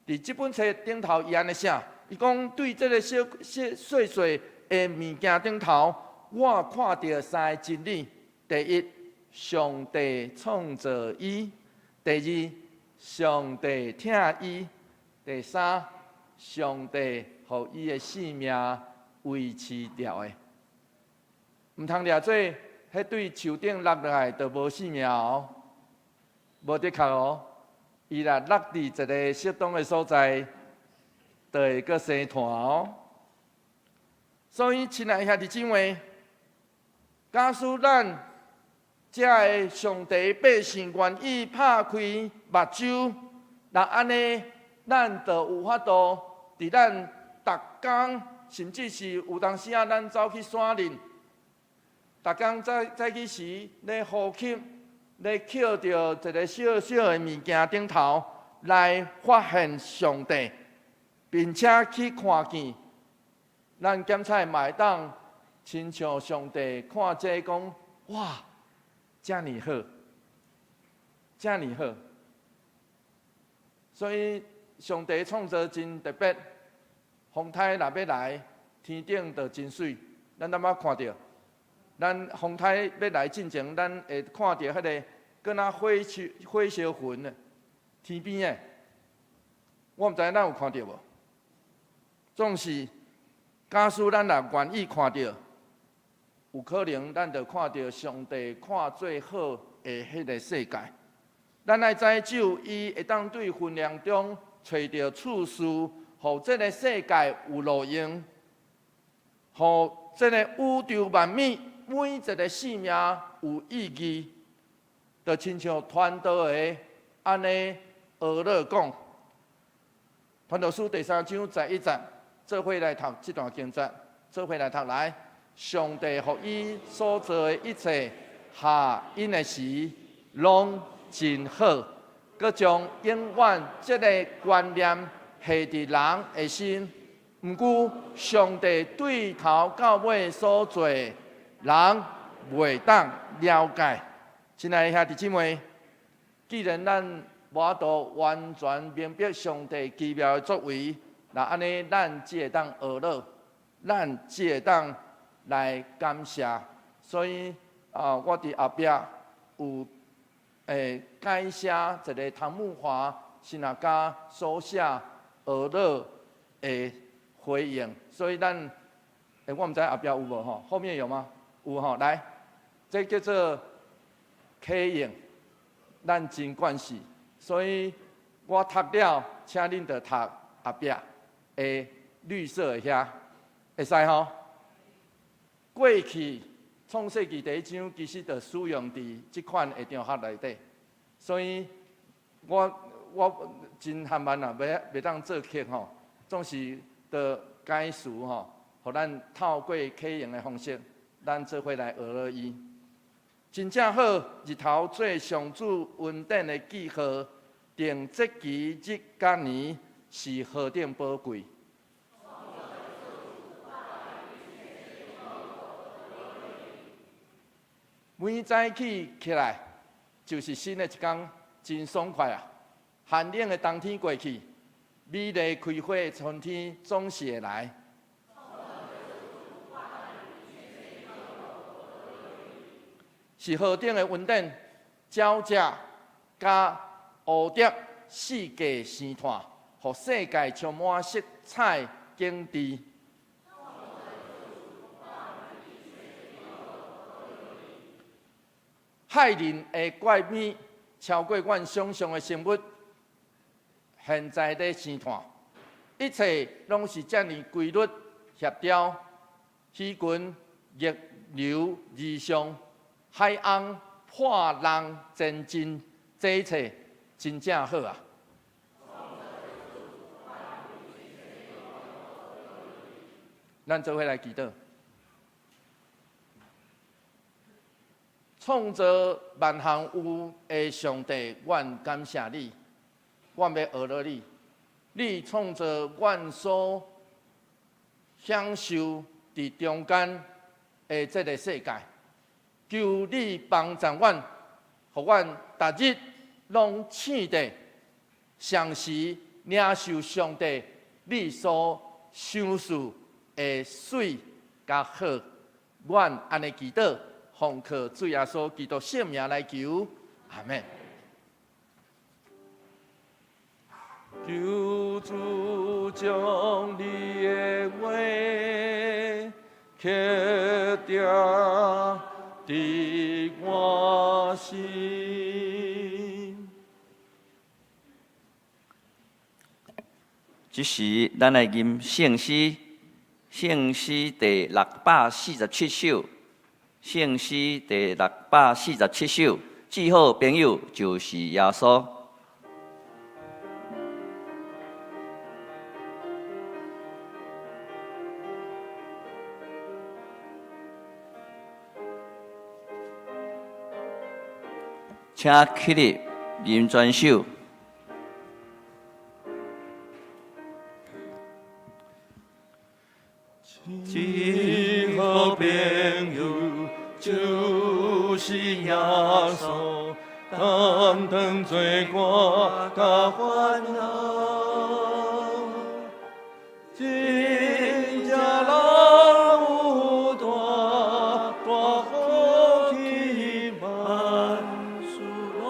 伫这本册顶头，伊安尼写，伊讲对这个小碎碎的物件顶头，我看到3个真理：第一，上帝创造伊；第二，上帝听伊；第三，上帝互伊的性命维持住的。毋通掠做，迄对树顶落落来就无性命哦，无得确哦。伊若落伫一个适当的所在，就会阁生炭哦。所以，亲爱兄弟姊妹，假使咱这个上帝百姓愿意拍开目睭，那安尼，咱就有法度伫咱逐工，甚至是有当时啊，咱走去山林，逐工早起时咧呼吸。咧捡到一个小小的物件顶头，来发现上帝，并且去看见，咱检查嘛会当亲像上帝看这讲，哇，遮尔好，遮尔好。所以上帝创造真特别，风台若要来，天顶就真水，咱敢捌看到？咱风台要来进前，咱会看到迄个，敢若火烧云的天边的，我毋知咱有看到无？总是，假使咱若愿意看到，有可能咱就看到上帝看最好的迄个世界。咱爱知酒，伊会当对分量中找到处事，互这个世界有路用，互这个宇宙万物。每一个生命有意义，就亲像传道的安尼学了讲，传道书第3章11节，做伙来读这段经节，做伙来读来。上帝互伊所做的一切，下因的时，拢真好，佮将永远这个观念下伫人的心。毋过，上帝对头到尾所做。人袂当了解，亲爱的兄弟姊妹，既然咱无法度完全明白上帝奇妙的作为，那安尼咱只会当学乐，咱只会当来感谢。所以我伫后壁有改写一个唐木华神学家所写学乐的回应，所以咱我毋知后壁有无吼，后面有吗？有吼，来，这叫做启应，咱真关系。所以我读了，请恁着读后壁的绿色的遐，会使吼？过去创世纪第1章其实着使用伫即款的场合内底，所以我真含慢啊，袂当做客吼，总是着解释吼，互咱透过启用的方式，咱做伙来学乐伊。真正好，日头做上主恩典的记号，定节期日甲年是何等宝贵。每早起来就是新的一天，真爽快啊！寒冷的冬天过去，美丽开花的春天总是会来。是何等的稳定、鸟只、甲蝴蝶四界生态，互世界充满色彩景致。害人的怪物超过阮想象的生物，现在在生态，一切拢是遮尔规律协调，鱼群逆流而上。海洋破浪前进，这一切真正好啊！咱做伙来祈祷。创造万行有的上帝，阮感谢你，阮要学了你。你创造阮所享受伫中间的这个世界。求你帮助阮，互阮逐日拢醒着，常时领受上帝你所赏赐的水甲好。阮安尼祈祷，奉靠主耶稣基督圣名来求，阿门。求主将你的话刻定。伫我心。即时，咱来吟圣诗，圣诗第647首，圣诗第647首，记好朋友就是耶稣。请起立，吟全首。最好朋友就是耶稣，担当罪过甲烦恼，真正人有大福气万事拢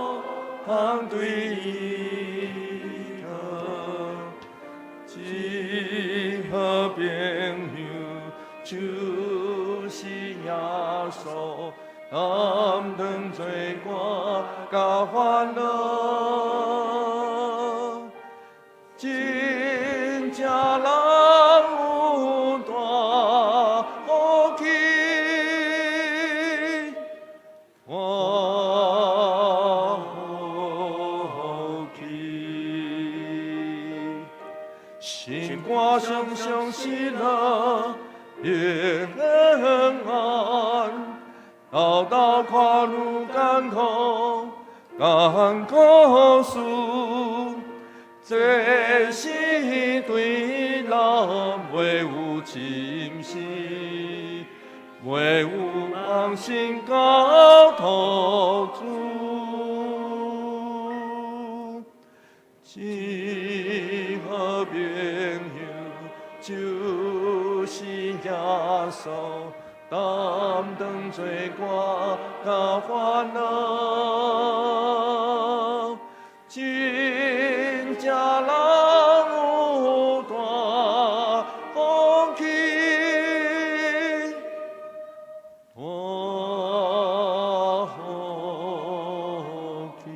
通对伊好，最好朋友。就是耶稣，担当罪过甲烦恼，真正人有大福气，福气，心肝常常喜乐。平安，道道跨入艰苦，艰苦事，这是对人袂有深思，袂有放心交托主，只好朋友就是耶稣，担当罪过甲烦恼，真正人有大福气，大福气。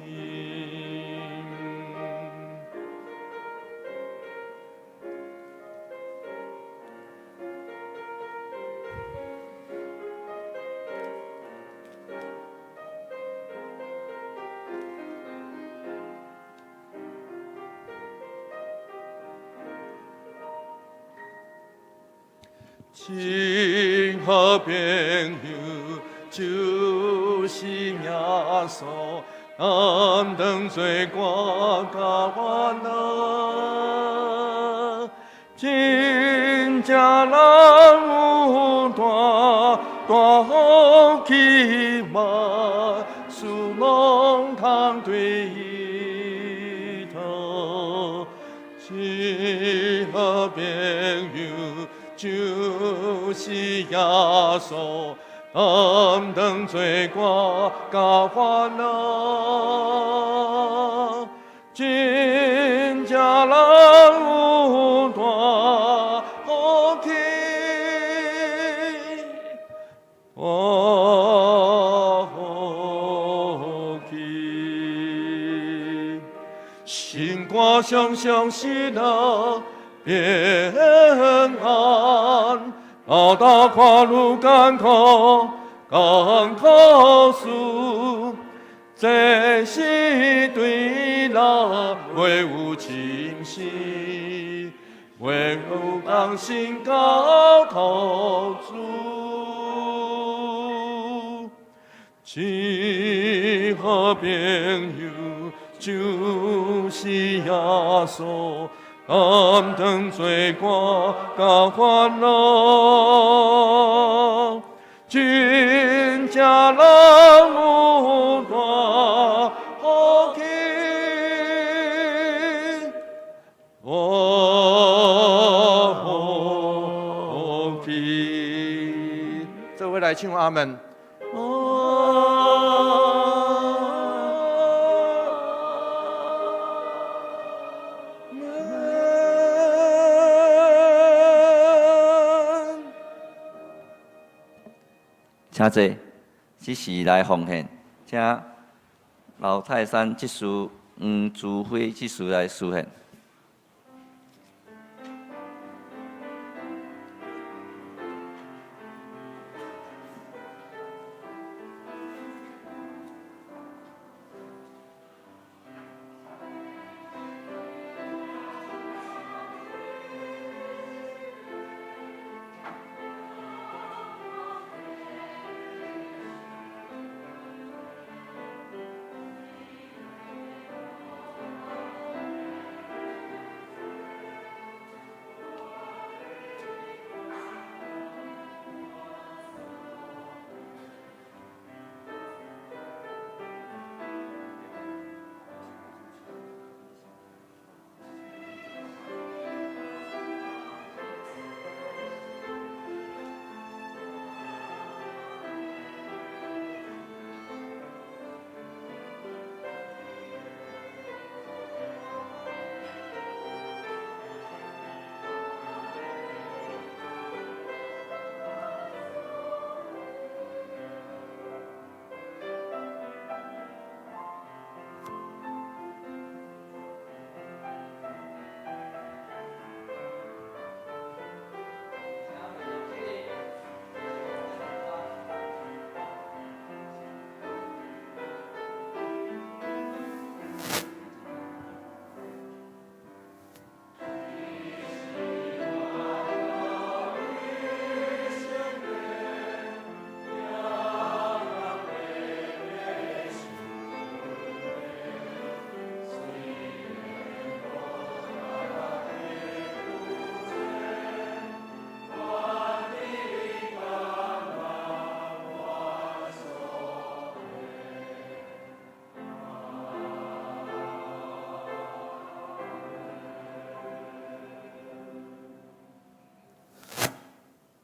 亲和朋友就是耶稣，俺等罪过甲烦恼，真正人有大福气嘛，使拢通对伊头，亲和朋友。就是耶稣，俺等罪过甲烦恼，真正人有大福气，大福气，心肝常常喜乐。平安，熬大跨路艰苦事，这是对人唯有清晰，唯有讲心交托主，亲和朋友就是耶稣。俺等罪过甲烦恼，真正人有大福气，大福气。这位来唱阿门。请坐，这是来奉献，请老泰山执事黄祖辉执事来施献。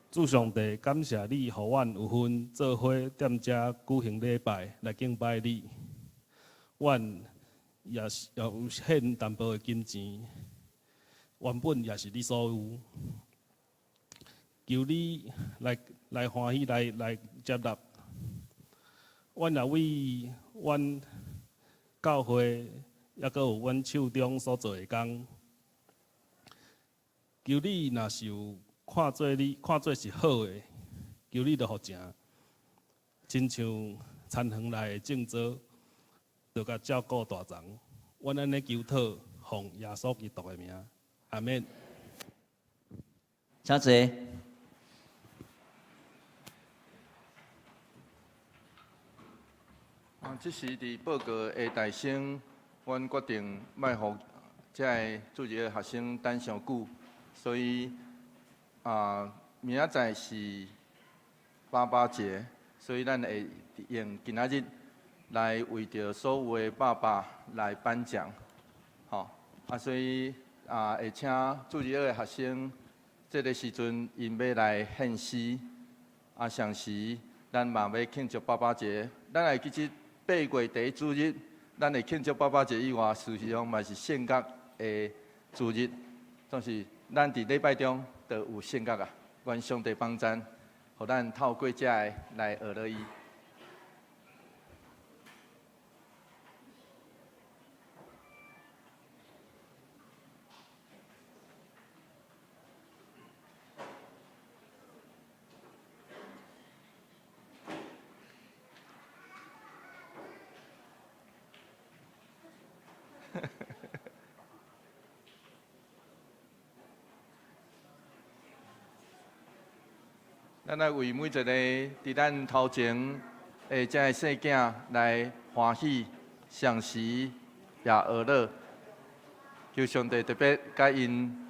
主上帝，感谢你，互阮有份做伙踮遮举行礼拜来敬拜你。阮也是有献淡薄的金钱，原本也是你所有。求你来欢喜来接纳。阮也为阮教会，也阁有阮手中所做的工，求你若是有看做是好的，求你着互成，亲像田园内的种子，着甲照顾大长。阮安尼求祷，奉耶稣基督的名，阿免。请坐。这是伫报告的大省，阮决定卖互这个注入的学生等上久，所以明仔载是爸爸节，所以咱会用今仔日来为着所有的爸爸来颁奖，吼所以会请注入的学生，这个时阵因要来献诗，上时咱嘛要庆祝爸爸节，咱会记得8月第一主日，咱会庆祝爸爸节以外，事实上嘛是圣角的主日，总是咱伫礼拜中就有圣角啊。愿上帝帮咱，互咱透过这个来学乐伊。咱来为每一个伫咱头前的这个细囝来欢喜、赏识也学乐，求上帝特别甲因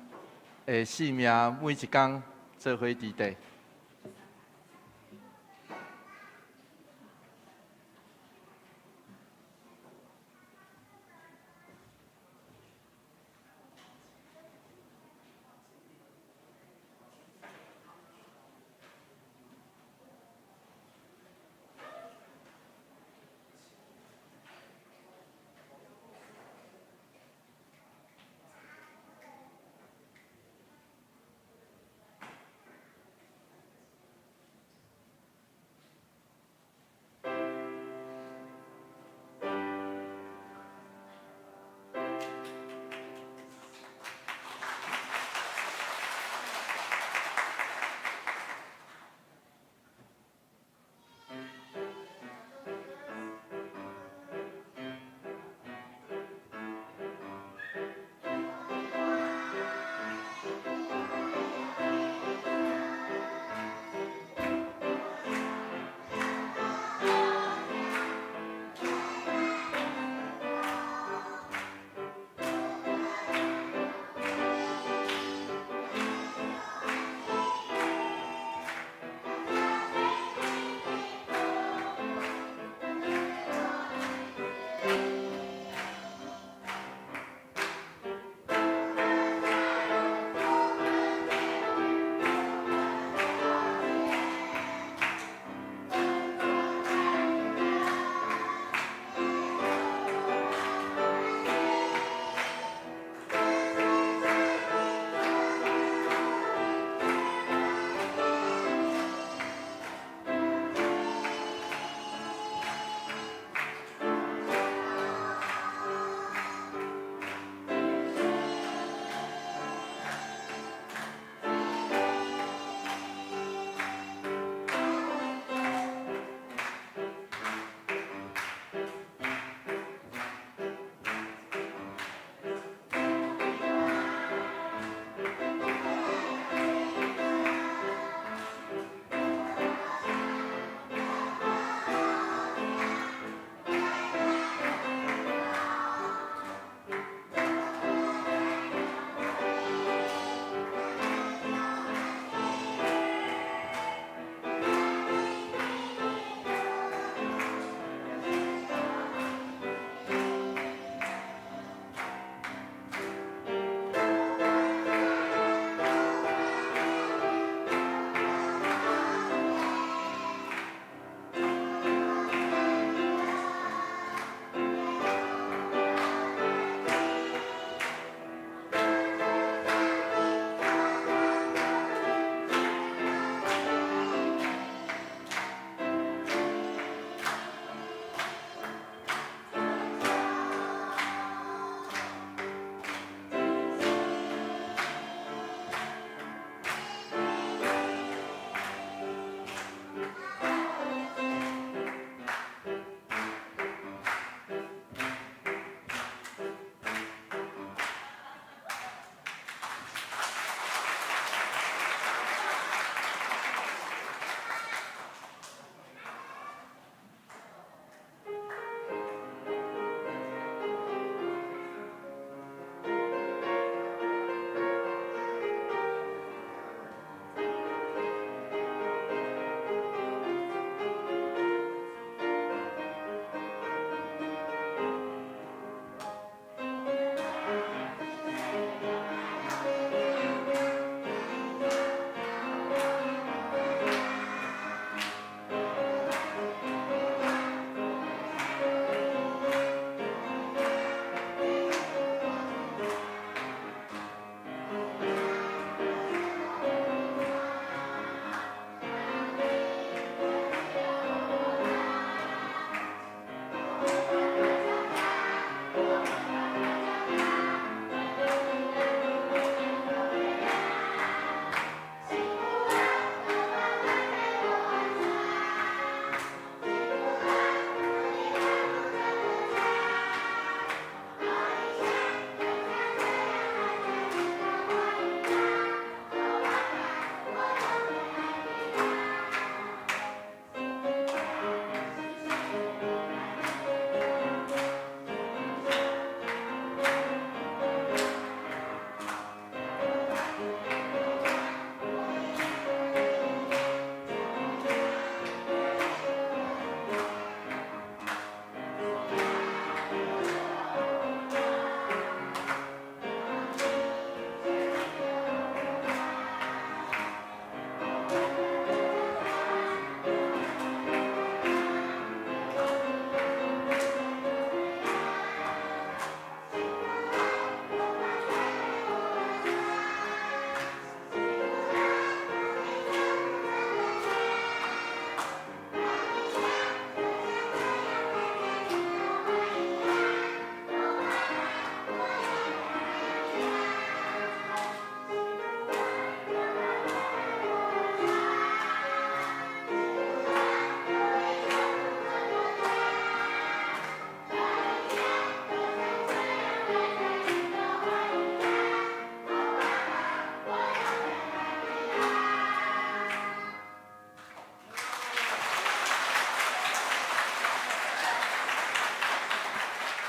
的性命每一天做伙伫地。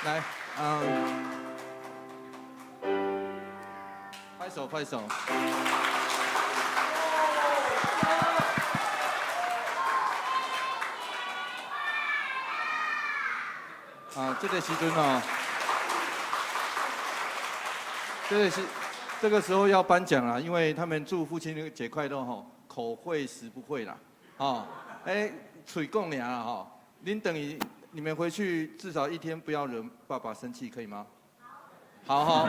来，拍手拍手。这个时阵哦，这个时候要颁奖啦，因为他们祝父亲节快乐吼，口会实不会啦，嘴讲俩啦吼，您等于你们回去至少一天不要惹爸爸生气，可以吗？好，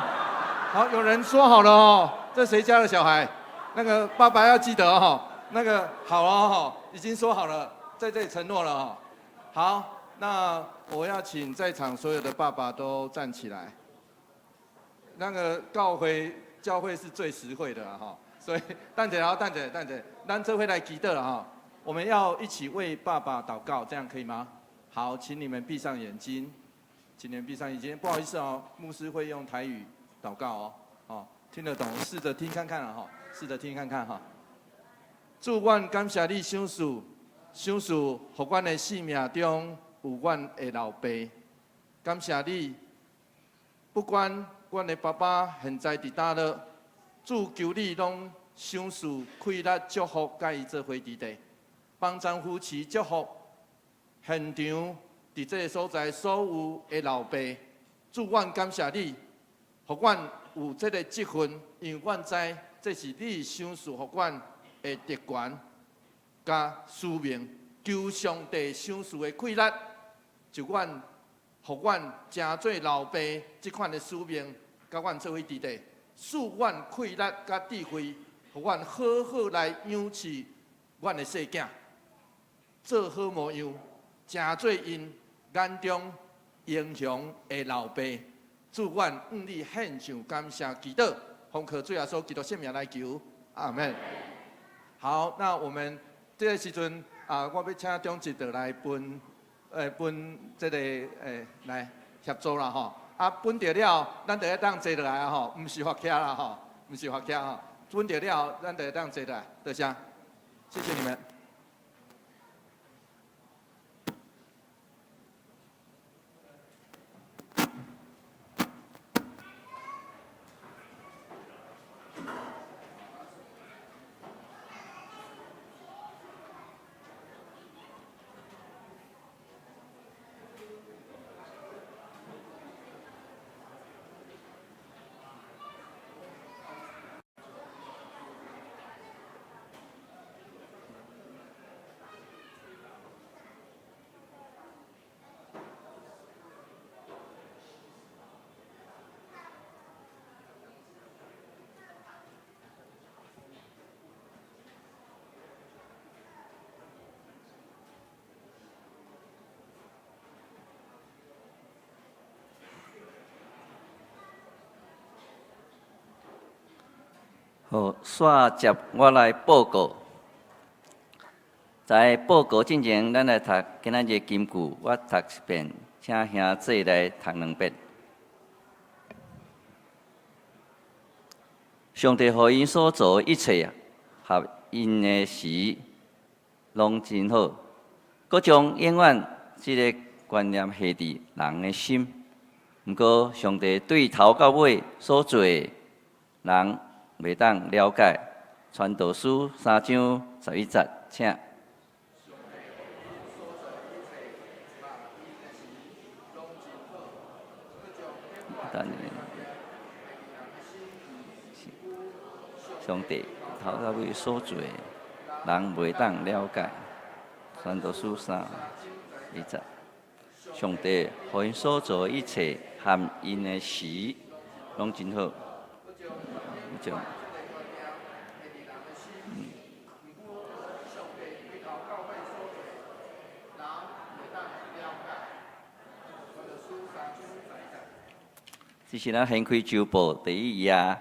有人说好了哦，这谁家的小孩？那个爸爸要记得哦，那个好了哦，已经说好了，在这里承诺了哦。好，那我要请在场所有的爸爸都站起来。那个教会是最实惠的哈，所以蛋姐，咱这回来祈祷了哈，我们要一起为爸爸祷告，这样可以吗？好，请你们闭上眼睛，不好意思哦，牧师会用台语祷告哦，听得懂，试着听看看啊哈，哈。主，阮感谢你赏赐，互阮的生命中有阮的老爸，感谢你，不管阮的爸爸现在伫倒落，主求你拢赏赐快乐祝福，甲伊做伙伫地，帮丈夫妻祝福现场伫这个所在所有的老爸，主，阮感谢你，互阮有这个积分，因为阮知这是你赏赐互阮的特权甲使命，求上帝赏赐的快乐，就互阮成做老爸这款的使命，甲阮做伙伫地，赐阮快乐甲智慧，互阮好好来养饲阮的细囝，做好模样，成做因眼中英雄的老爸。祝阮向你献上感谢祈祷，奉靠主耶稣基督圣名来求，阿门。好，那我们这个时阵我要请中职的来分这个来协助啦吼。分着了，咱就要当坐落来啊吼，唔是发徛啦吼，唔是发徛吼。分着了，咱就要当坐落来，多谢，谢谢你们。好，煞接我来报告。在报告之前，咱来读今仔日金句，我读一遍，请兄弟来读两遍。上帝予因所做一切合因的时，拢真好。佮将永远即个观念下伫人的心。毋过，上帝对头到尾所做的人袂当了解。传道书3章11节，请。上帝头到尾所做的人袂当了解。传道书3节，上帝予因所做的一切含因的时，拢真好。这是咱掀开周报第一页，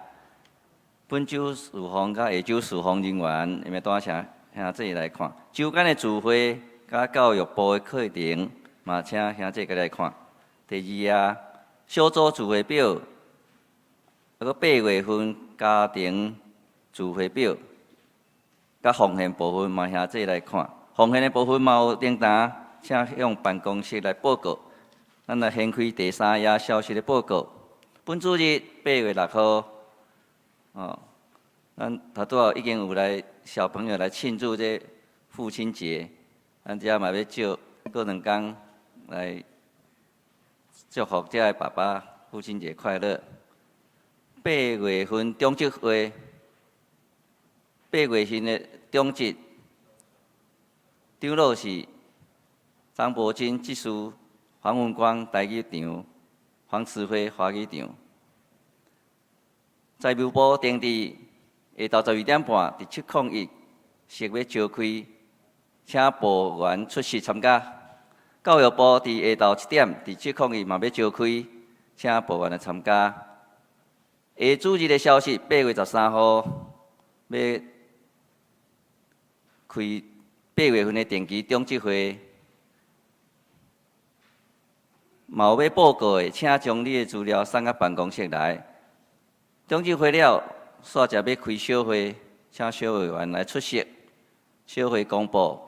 本周事奉甲下周事奉人员，你们带兄弟来看。周间的聚会甲教育部的课程，嘛请兄弟来看。第二页小组聚会表，个8月份家庭聚会表，甲奉献部分嘛兄弟来看。奉献的部分嘛有订单，请向办公室来报告。咱来掀开第3页消息的报告。本主日8月6号，咱头拄已经有来小朋友来庆祝这父亲节，咱遮嘛要借过2天来祝福这个爸爸父亲节快乐。8月份中职会，8月份的中职，长老是张伯钧技师、黄文光台语场、黄慈辉华语场。财务部定伫下昼12点半伫701设要召开，请部员出席参加。教育部伫下昼7点伫701嘛要召开，请部员来参加。下主日的消息，8月13号要开8月份的定期中职会。嘛有要报告的，请将你的资料送到办公室来。中职会了，煞则要开小会，请小会员来出席。小会公布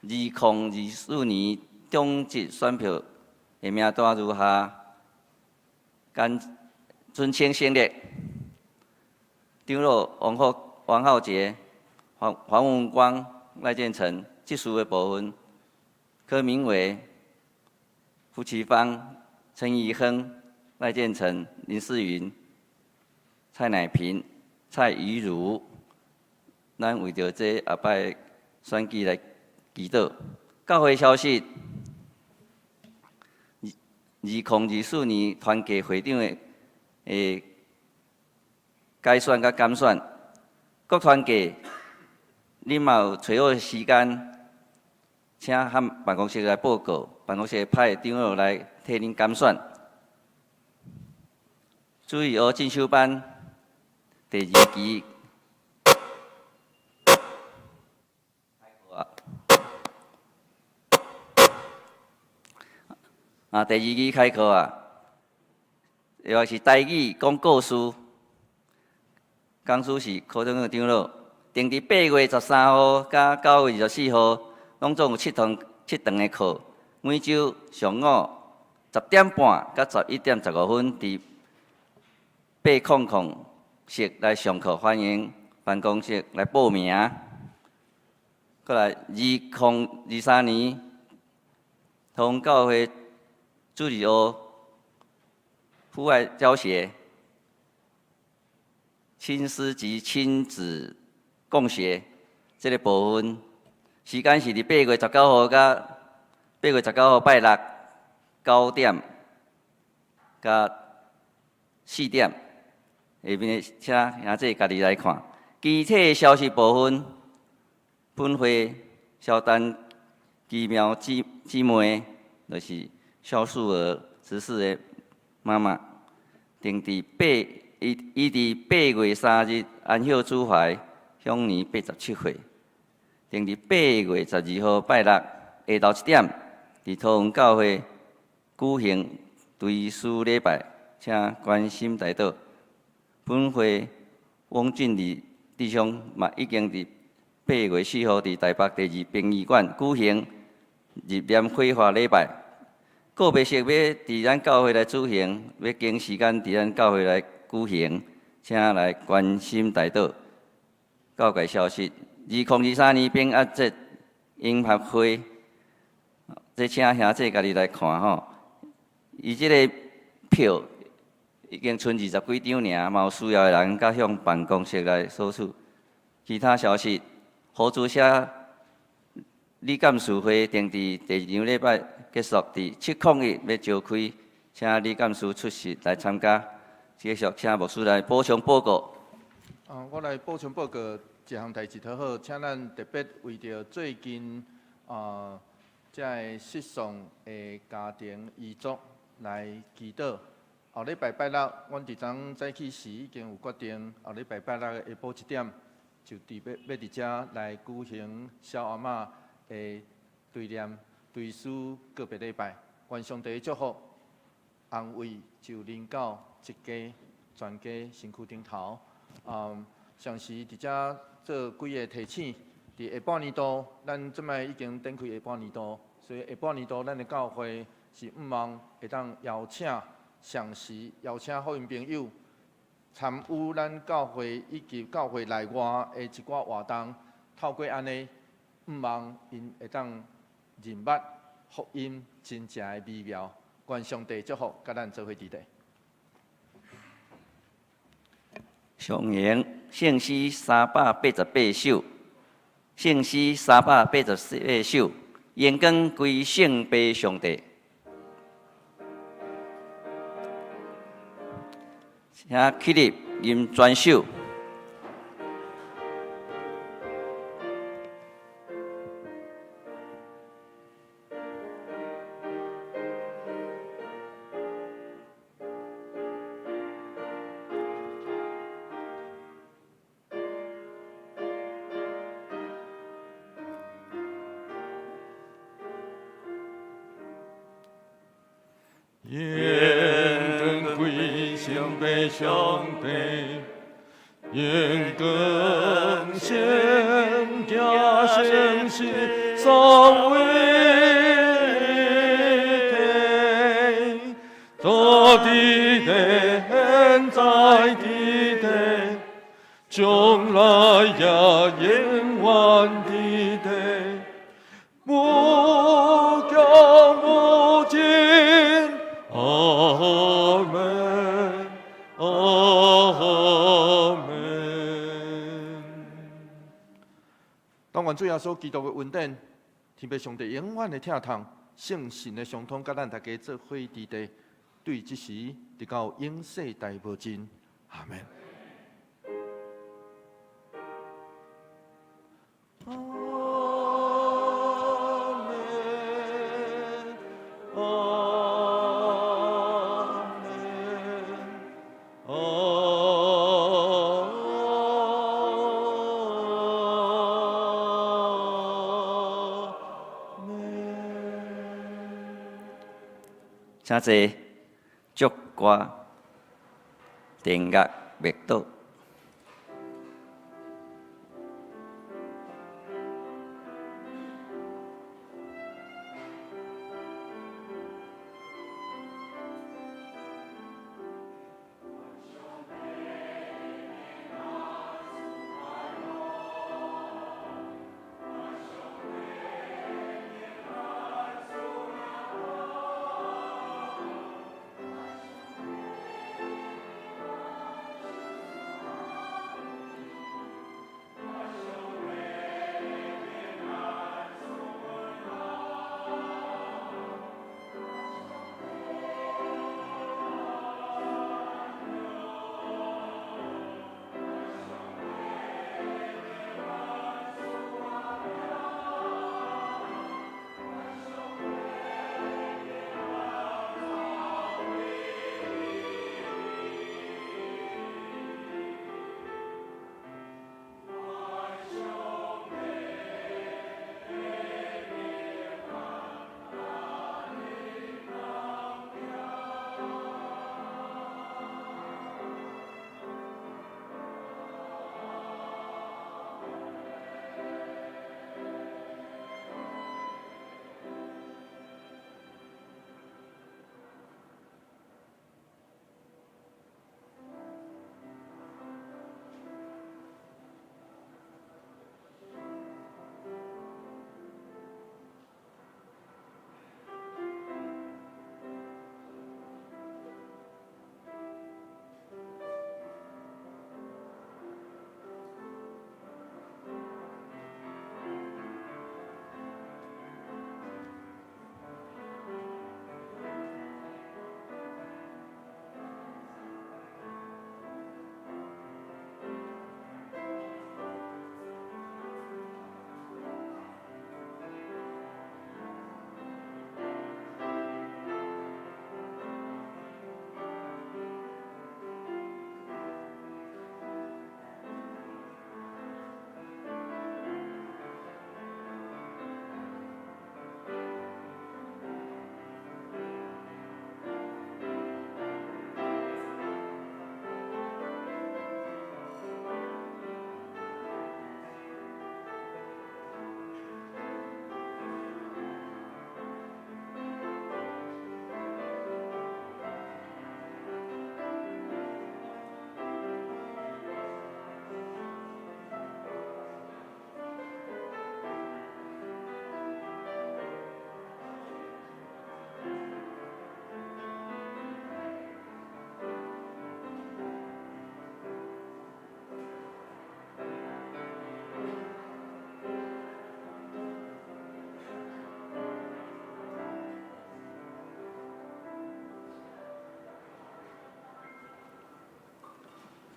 2024年中职选票的名单如下：尊称先列，长老王浩杰、黄文光、赖建成；技术的部分，柯明伟、胡奇芳、陈怡亨、赖建成、林世云、蔡乃平、蔡怡如。咱为着这下摆选举来祈祷。教会消息，2024年团结会长的改选甲减选，各团结，你嘛有找好时间，请和办公室来报告，办公室派长老来替恁减选。注意学进修班第2期。第2期开课啊，又是台语讲故事，讲师是科长的长老，定伫8月13号甲9月24号，拢总有7堂的课，每周上午10点半甲11点15分伫800室来上课，欢迎办公室来报名。过来2023年，同教会主日学户外教学、亲师及亲子共学这个部分，时间是伫8月19号甲8月19号拜六9点甲4点，下面请兄弟家己来看。具体的消息部分，本会肖丹奇妙姊妹，就是肖素儿执事的妈妈，定伫伊伫8月3日安孝主怀，享年87岁。定伫8月12号拜六下昼7点，伫桃园教会举行追思礼拜，请关心代祷。本会汪俊礼弟兄嘛已经伫8月4号伫台北第2殡仪馆举行入殓火化礼拜。个别设要伫咱教会来举行，要经时间伫咱教会来举行，请来关心代祷。教界消息：2023年平安节音乐会，这请兄弟家己来看吼。伊即个票已经剩20几张尔，嘛有需要的人甲向办公室来索取。其他消息，何主写李干事会定伫第2场礼拜结束，伫701要召开，请李干事出席来参加。继续请牧师来补充报告。我来补充报告一项代志，好好，请咱特别为着最近这个失丧的家庭遗族来祈祷。后礼拜拜六，阮伫昨早起时已经有决定，后礼拜拜六下晡1点，就要伫遮来举行小阿嬷的对念、对思告别礼拜，愿上帝祝福、安慰，就临到一家全家身躯顶头。上时伫遮做几个提醒，伫下半年度，咱即摆已经展开下半年度，所以下半年度咱的教会是望会当邀请上时邀请福音朋友参与咱教会以及教会内外的一寡活动，透过安尼，望因会当认捌福音真正的美妙。愿上帝祝福，甲咱做伙伫地。上言圣诗388首，圣诗388首，延光归圣父上帝。请起立吟全首。愿光归圣父上帝，愿光圣家圣事三位一体，坐地地，现在地地，将来也永远地地，无穷无尽。阿门，阿门。当愿主耶稣基督的恩典，天父上帝永远的疼痛，圣神的相通，甲咱大家做伙伫地，对即时直到永世代无尽。阿门。请坐，祝歌、电乐灭倒。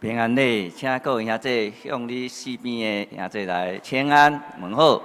平安礼，请各位兄弟向你四边的兄弟来请安，问好。